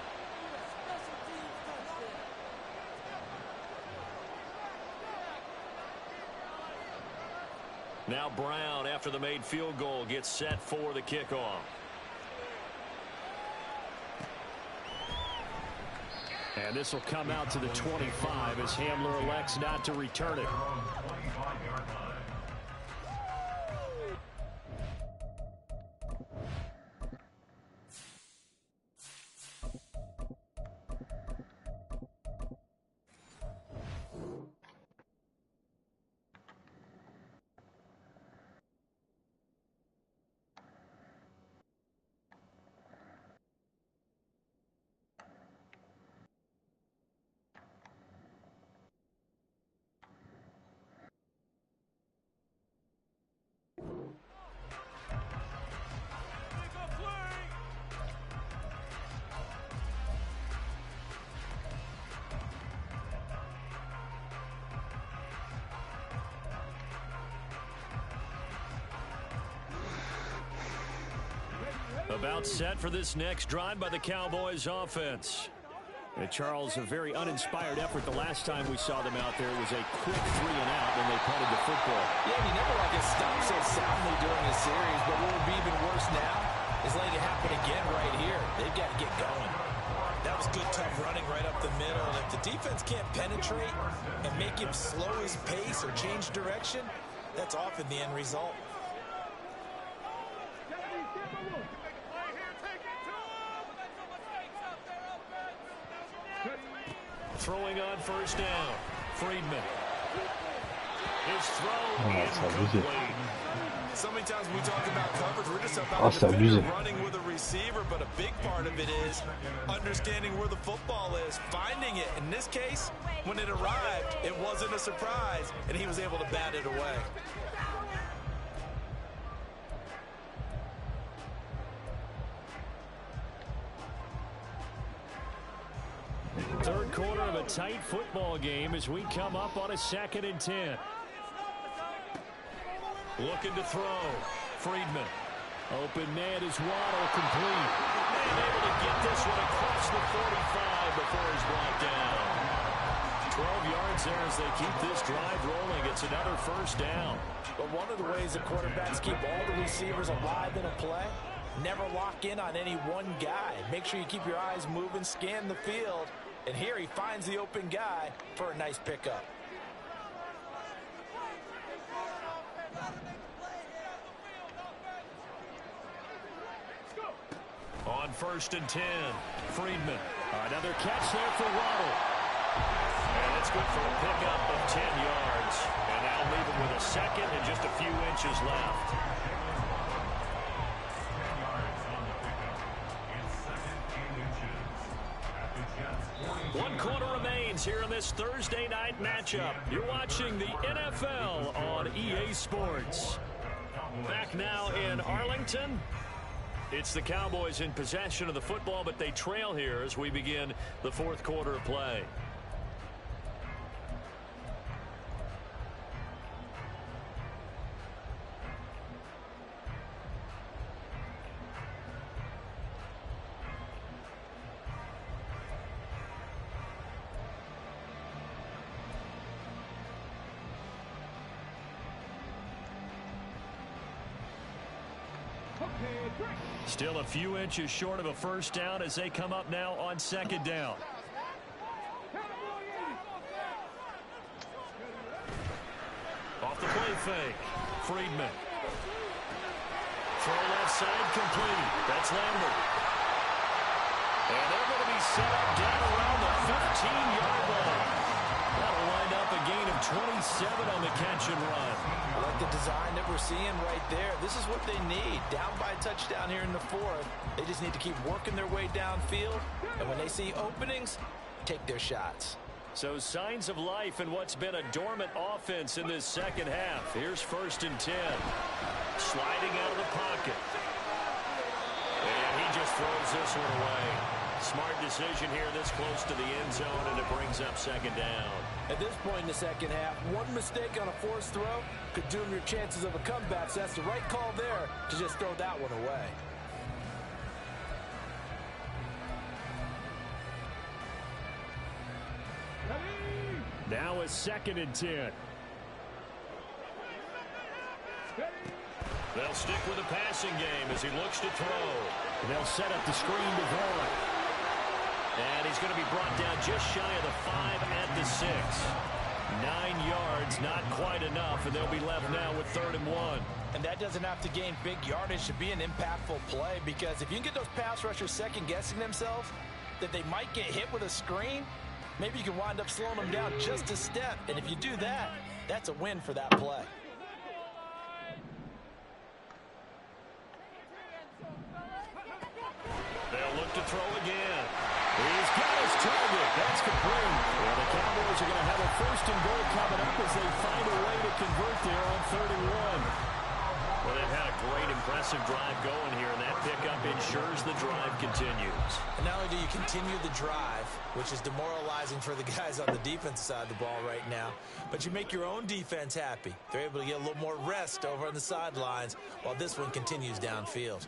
Now Brown, after the made field goal, gets set for the kickoff. And this will come out to the 25 as Hamler elects not to return it. About set for this next drive by the Cowboys offense. And Charles, a very uninspired effort the last time we saw them out there. It was a quick 3 and out when they punted the football. Yeah, and you never like it stopped so soundly during a series, but what would be even worse now is letting it happen again right here. They've got to get going. That was good, tough running right up the middle. And if the defense can't penetrate and make him slow his pace or change direction, that's often the end result. Throwing on first down. Friedman. His throw incomplete. So many times we talk about coverage, we're just about to running with a receiver, but a big part of it is understanding where the football is, finding it. In this case, when it arrived, it wasn't a surprise, and he was able to bat it away. Third quarter of a tight football game as we come up on a 2nd and 10. Looking to throw. Friedman. Open man is Waddle, complete. And able to get this one across the 45 before he's brought down. 12 yards there as they keep this drive rolling. It's another first down. But one of the ways the quarterbacks keep all the receivers alive in a play, never lock in on any one guy. Make sure you keep your eyes moving, scan the field. And here he finds the open guy for a nice pickup. On 1st and 10, Friedman. Another catch there for Waddle. And it's good for a pickup of 10 yards. And now leave him with a second and just a few inches left. One quarter remains here in this Thursday night matchup. You're watching the NFL on EA Sports. Back now in Arlington. It's the Cowboys in possession of the football, but they trail here as we begin the 4th quarter of play. Still a few inches short of a first down as they come up now on 2nd down. Off the play fake. Friedman. Throw left side complete. That's Lambert. And they're going to be set up down around the 15-yard line. That'll wind up a gain of 27 on the catch and run. I like the design that we're seeing right there. This is what they need. Down by a touchdown here in the 4th. They just need to keep working their way downfield. And when they see openings, take their shots. So signs of life in what's been a dormant offense in this second half. Here's 1st and 10. Sliding out of the pocket. And he just throws this one away. Smart decision here this close to the end zone, and it brings up 2nd down. At this point in the second half, one mistake on a forced throw could doom your chances of a comeback. So that's the right call there to just throw that one away. Now a 2nd and 10. They'll stick with the passing game as he looks to throw. They'll set up the screen to Vaughn. And he's going to be brought down just shy of the 5 at the 6. 9 yards, not quite enough, and they'll be left now with 3rd and 1. And that doesn't have to gain big yardage to be an impactful play, because if you can get those pass rushers second-guessing themselves that they might get hit with a screen, maybe you can wind up slowing them down just a step. And if you do that, that's a win for that play. They'll look to throw again. He's got his target. That's complete. Well, the Cowboys are going to have a 1st and goal coming up as they find a way to convert there on 3rd and 1. Well, they've had a great, impressive drive going here, and that pickup ensures the drive continues. And not only do you continue the drive, which is demoralizing for the guys on the defensive side of the ball right now, but you make your own defense happy. They're able to get a little more rest over on the sidelines while this one continues downfield.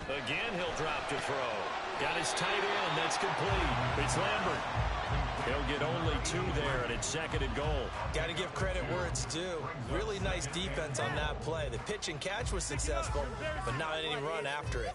Again, he'll drop to throw. Got his tight end. That's complete. It's Lambert. He'll get only 2 there, and it's 2nd and goal. Got to give credit where it's due. Really nice defense on that play. The pitch and catch was successful, but not any run after it.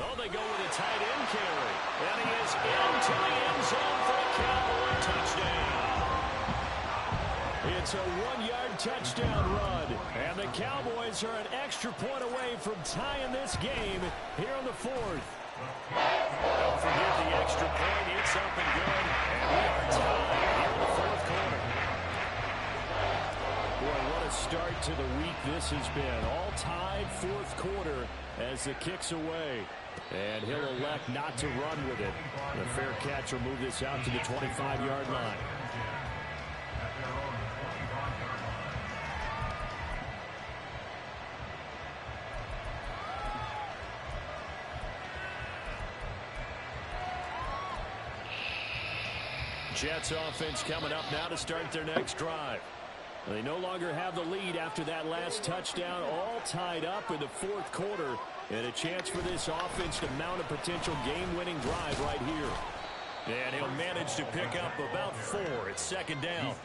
Oh, they go with a tight end carry. And he is into the end zone for a Cowboy touchdown. It's a 1-yard touchdown run. And the Cowboys are an extra point away from tying this game here in the fourth. Don't forget the extra point. It's up and good. And we are tied here in the fourth quarter. Boy, what a start to the week this has been. All tied fourth quarter as the kick's away. And he'll elect not to run with it. The fair catch will move this out to the 25-yard line. Jets offense coming up now to start their next drive. They no longer have the lead after that last touchdown, all tied up in the fourth quarter, and a chance for this offense to mount a potential game-winning drive right here. And he'll manage to pick up about 4. It's second down.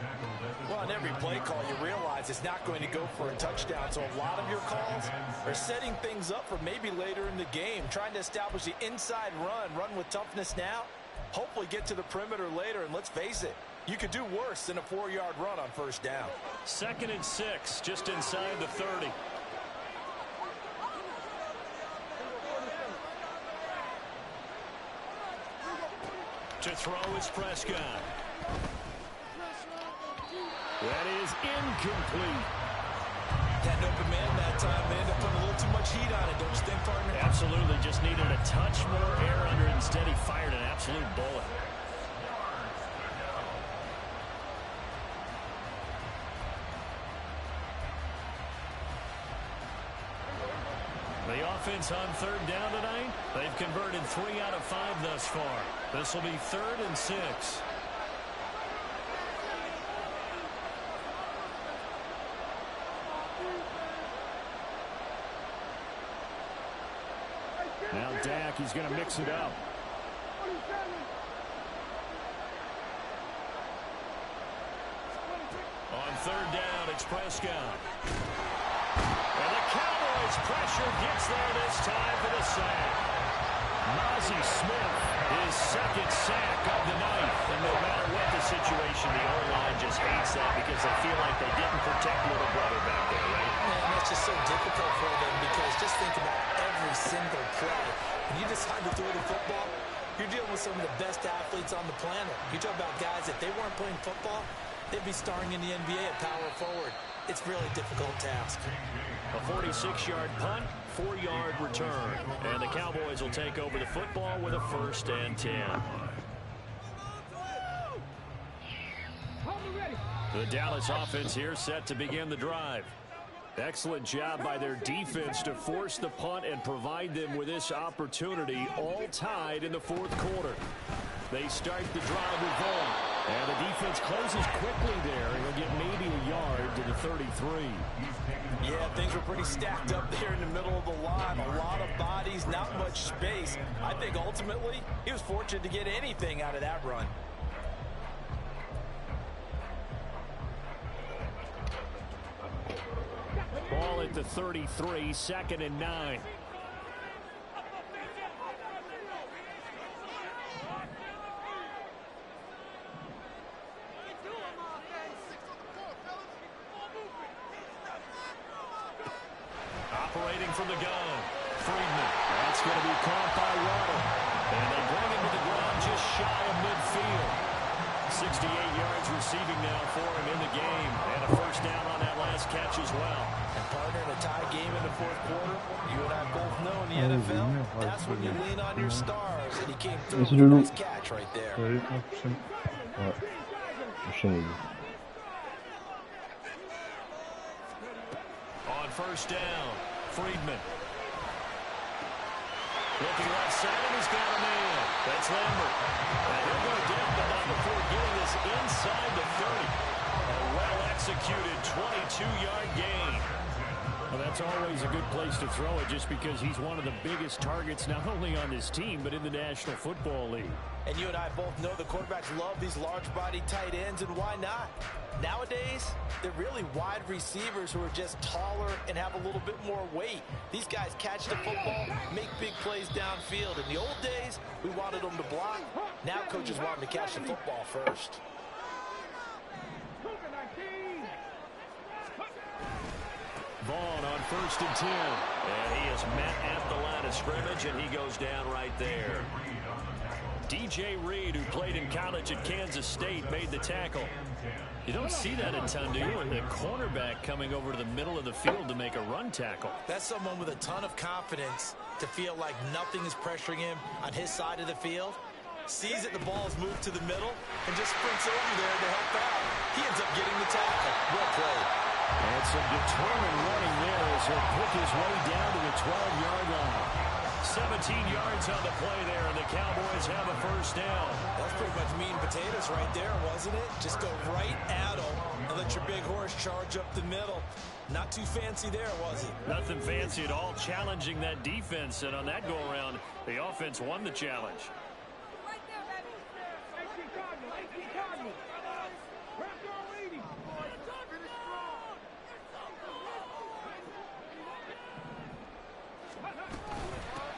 Well, on every play call, you realize it's not going to go for a touchdown, so a lot of your calls are setting things up for maybe later in the game, trying to establish the inside run with toughness now, hopefully get to the perimeter later, and let's face it, you could do worse than a 4-yard run on first down. 2nd and 6, just inside the 30. To throw is Prescott. That is incomplete. Had an open man that time. They ended up putting a little too much heat on it, don't you think, partner? Absolutely. Just needed a touch more air under it. Instead, he fired an absolute bullet. The offense on third down tonight, they've converted 3 out of 5 thus far. This will be 3rd and 6. Now Dak, he's going to mix it up. On third down, it's Prescott. And the Cowboys pressure gets there this time for the sack. Mozzie Smith, his 2nd sack of the night. And no matter what the situation, the O-line just hates that because they feel like they didn't protect little brother back there, right? Man, that's just so difficult for them because just think about every single play. When you decide to throw the football, you're dealing with some of the best athletes on the planet. You talk about guys, if they weren't playing football, they'd be starring in the NBA at power forward. It's a really difficult task. A 46-yard punt, 4-yard return. And the Cowboys will take over the football with a 1st and 10. The Dallas offense here set to begin the drive. Excellent job by their defense to force the punt and provide them with this opportunity, all tied in the fourth quarter. They start the drive with Vaughn. And the defense closes quickly there. He'll get maybe a yard to the 33. Yeah, things were pretty stacked up there in the middle of the line. A lot of bodies, not much space. I think ultimately he was fortunate to get anything out of that run. Ball at the 33, 2nd and 9. Operating from the gun, Friedman. That's going to be caught by Waddle. And they bring him to the ground just shy of midfield. 68 yards receiving now for him in the game. And a 1st down on that last catch as well. And partner, in a tie game in the fourth quarter, you and I both know in the NFL, that's when you lean on your stars. And he came through with a nice catch right there. On 1st down, Friedman. Looking left side, and he's got a man. That's Lambert. And he'll go down, but not before getting this inside the 30. A well-executed 22-yard gain. Well, that's always a good place to throw it just because he's one of the biggest targets not only on this team but in the National Football League. And you and I both know the quarterbacks love these large-body tight ends, and why not? Nowadays, they're really wide receivers who are just taller and have a little bit more weight. These guys catch the football, make big plays downfield. In the old days, we wanted them to block. Now coaches want them to catch the football first. Vaughn on 1st and 10. And he is met at the line of scrimmage, and he goes down right there. DJ Reed, who played in college at Kansas State, made the tackle. You don't see that a ton, do you? The cornerback coming over to the middle of the field to make a run tackle. That's someone with a ton of confidence to feel like nothing is pressuring him on his side of the field. Sees that the ball is moved to the middle and just sprints over there to help out. He ends up getting the tackle. Well played. And some determined running there as he'll pick his way down to the 12-yard line. 17 yards on the play there, and the Cowboys have a first down. That's pretty much meat and potatoes right there, wasn't it? Just go right at him and let your big horse charge up the middle. Not too fancy there, was it? Nothing fancy at all, challenging that defense, and on that go-around, the offense won the challenge.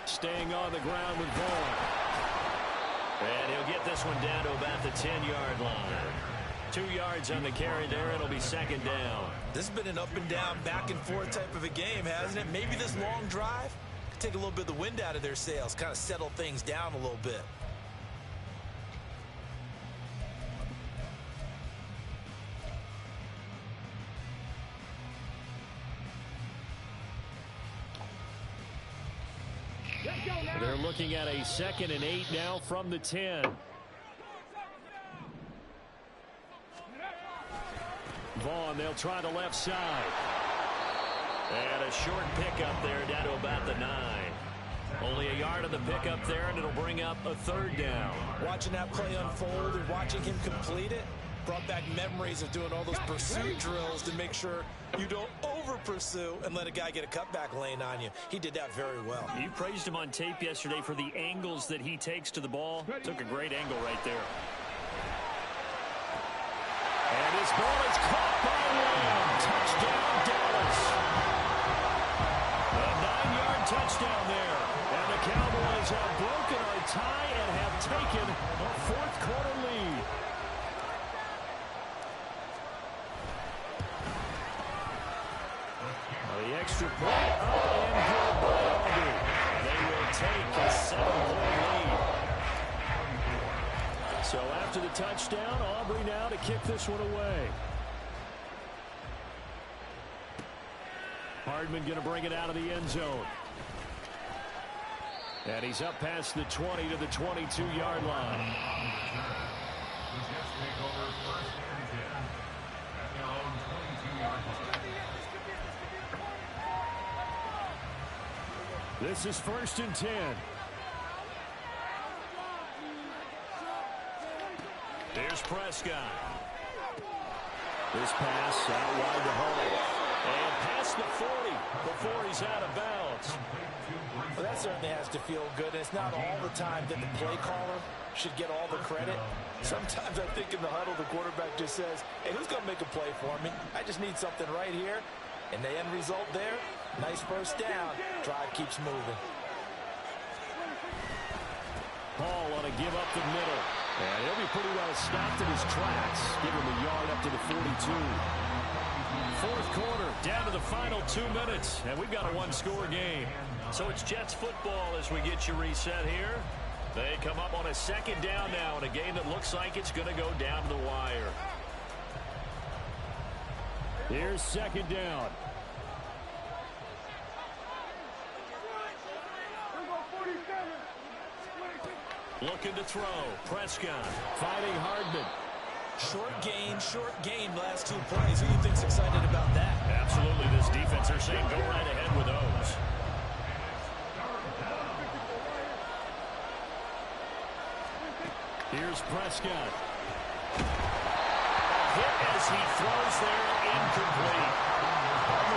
Staying on the ground with Vaughn. And he'll get this one down to about the 10-yard line. 2 yards on the carry there. It'll be second down. This has been an up and down, back and forth type of a game, hasn't it? Maybe this long drive could take a little bit of the wind out of their sails, kind of settle things down a little bit. They're looking at a 2nd and 8 now from the 10. Vaughn, they'll try the left side. And a short pickup there down to about the 9. Only a yard of the pickup there, and it'll bring up a 3rd down. Watching that play unfold and watching him complete it brought back memories of doing all those pursuit drills to make sure you don't over-pursue and let a guy get a cutback lane on you. He did that very well. You praised him on tape yesterday for the angles that he takes to the ball. Took a great angle right there. And his ball is caught by Lamb. Touchdown, Dallas. A 9-yard touchdown there. And the Cowboys have broken our tie and have taken a 4th quarter lead. The extra point up and good by Aubrey. They will take a 7-point lead. So after the touchdown, Aubrey now to kick this one away. Hardman going to bring it out of the end zone. And he's up past the 20 to the 22-yard line. This is 1st and 10. Here's Prescott. This pass out wide to Hall. And past the 40 before he's out of bounds. Well, that certainly has to feel good. And it's not all the time that the play caller should get all the credit. Sometimes I think in the huddle, the quarterback just says, hey, who's going to make a play for me? I just need something right here. And the end result there, nice first down. Drive keeps moving. Hall on a give up the middle. And he'll be pretty well stopped in his tracks. Give him a yard up to the 42. 4th quarter, down to the final 2 minutes. And we've got a 1-score game. So it's Jets football as we get you reset here. They come up on a 2nd down now in a game that looks like it's going to go down to the wire. Here's 2nd down. Looking to throw. Prescott fighting Hardman. Short gain, last 2 plays. Who do you think's excited about that? Absolutely, this defense are saying go right ahead with those. Here's Prescott. A hit as he throws there, incomplete.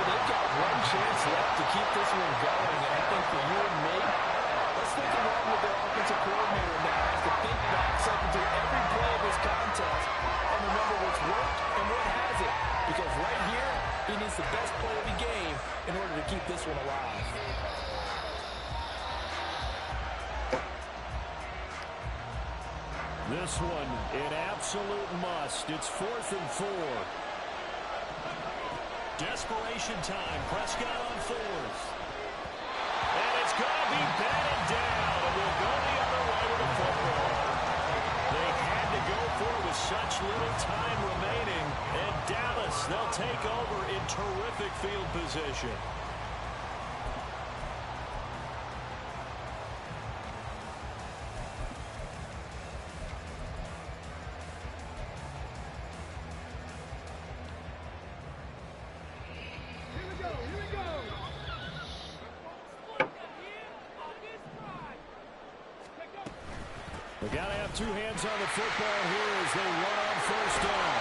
They've got one chance left to keep this one going, and I think for you and me, let's think along with their offensive coordinator now has to think back to every play of this contest and remember what's worked and what hasn't. Because right here, he needs the best play of the game in order to keep this one alive. This one, an absolute must. It's 4th and 4. Desperation time. Prescott on fourth. And it's going to be batted down. And we'll go the other way with the football. They had to go for it with such little time remaining. And Dallas, they'll take over in terrific field position. They got to have two hands on the football here as they run on first down.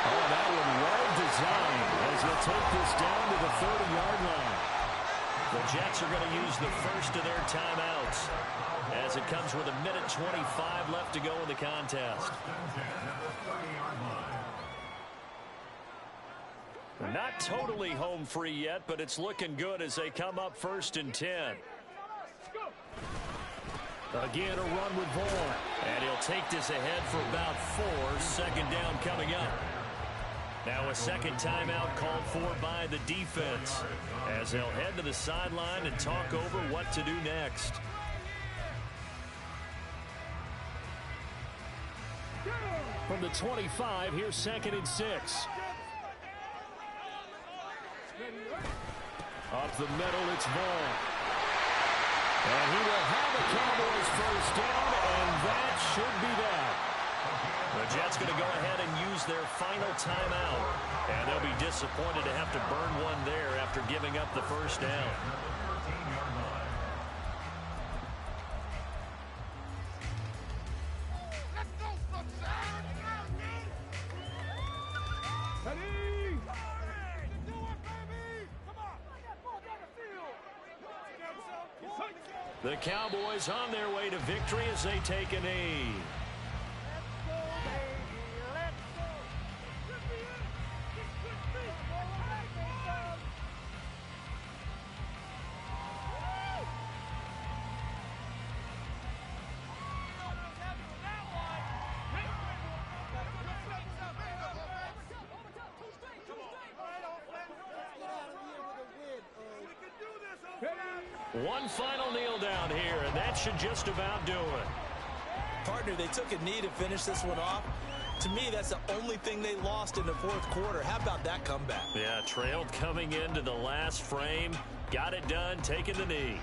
Oh, that one well designed as they'll take this down to the 30-yard line. The Jets are going to use the first of their timeouts as it comes with 1:25 left to go in the contest. They're not totally home free yet, but it's looking good as they come up 1st and 10. Again, a run with Vaughn. And he'll take this ahead for about 4. Second down coming up. Now a second timeout called for by the defense as they'll head to the sideline and talk over what to do next. From the 25, here's 2nd and 6. Up the middle, it's Vaughn. And he will have a Cowboys first down, and that should be that. The Jets going to go ahead and use their final timeout. And they'll be disappointed to have to burn one there after giving up the first down. The Cowboys on their way to victory as they take a knee. One final kneel down here, and that should just about do it. Partner, they took a knee to finish this one off. To me, that's the only thing they lost in the 4th quarter. How about that comeback? Yeah, trailed coming into the last frame. Got it done, taking the knee.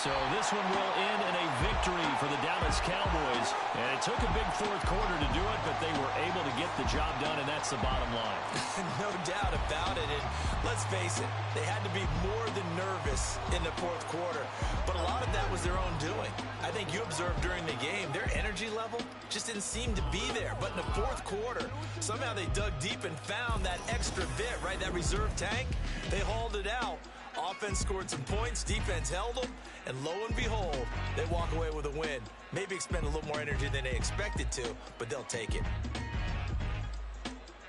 So this one will end in a victory for the Dallas Cowboys. And it took a big 4th quarter to do it, but they were able to get the job done, and that's the bottom line. No doubt about it. And let's face it, they had to be more than nervous in the 4th quarter. But a lot of that was their own doing. I think you observed during the game, their energy level just didn't seem to be there. But in the 4th quarter, somehow they dug deep and found that extra bit, right? That reserve tank. They hauled it out. Offense scored some points, defense held them, and lo and behold, they walk away with a win. Maybe expend a little more energy than they expected to, but they'll take it.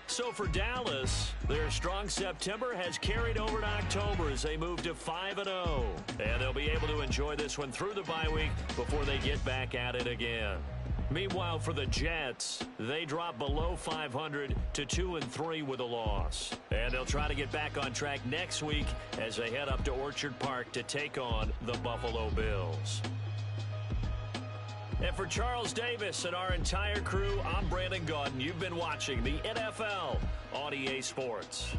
So for Dallas, their strong September has carried over to October as they move to 5-0. And they'll be able to enjoy this one through the bye week before they get back at it again. Meanwhile, for the Jets, they drop below 500 to 2-3 with a loss. And they'll try to get back on track next week as they head up to Orchard Park to take on the Buffalo Bills. And for Charles Davis and our entire crew, I'm Brandon Gaudin. You've been watching the NFL on EA Sports.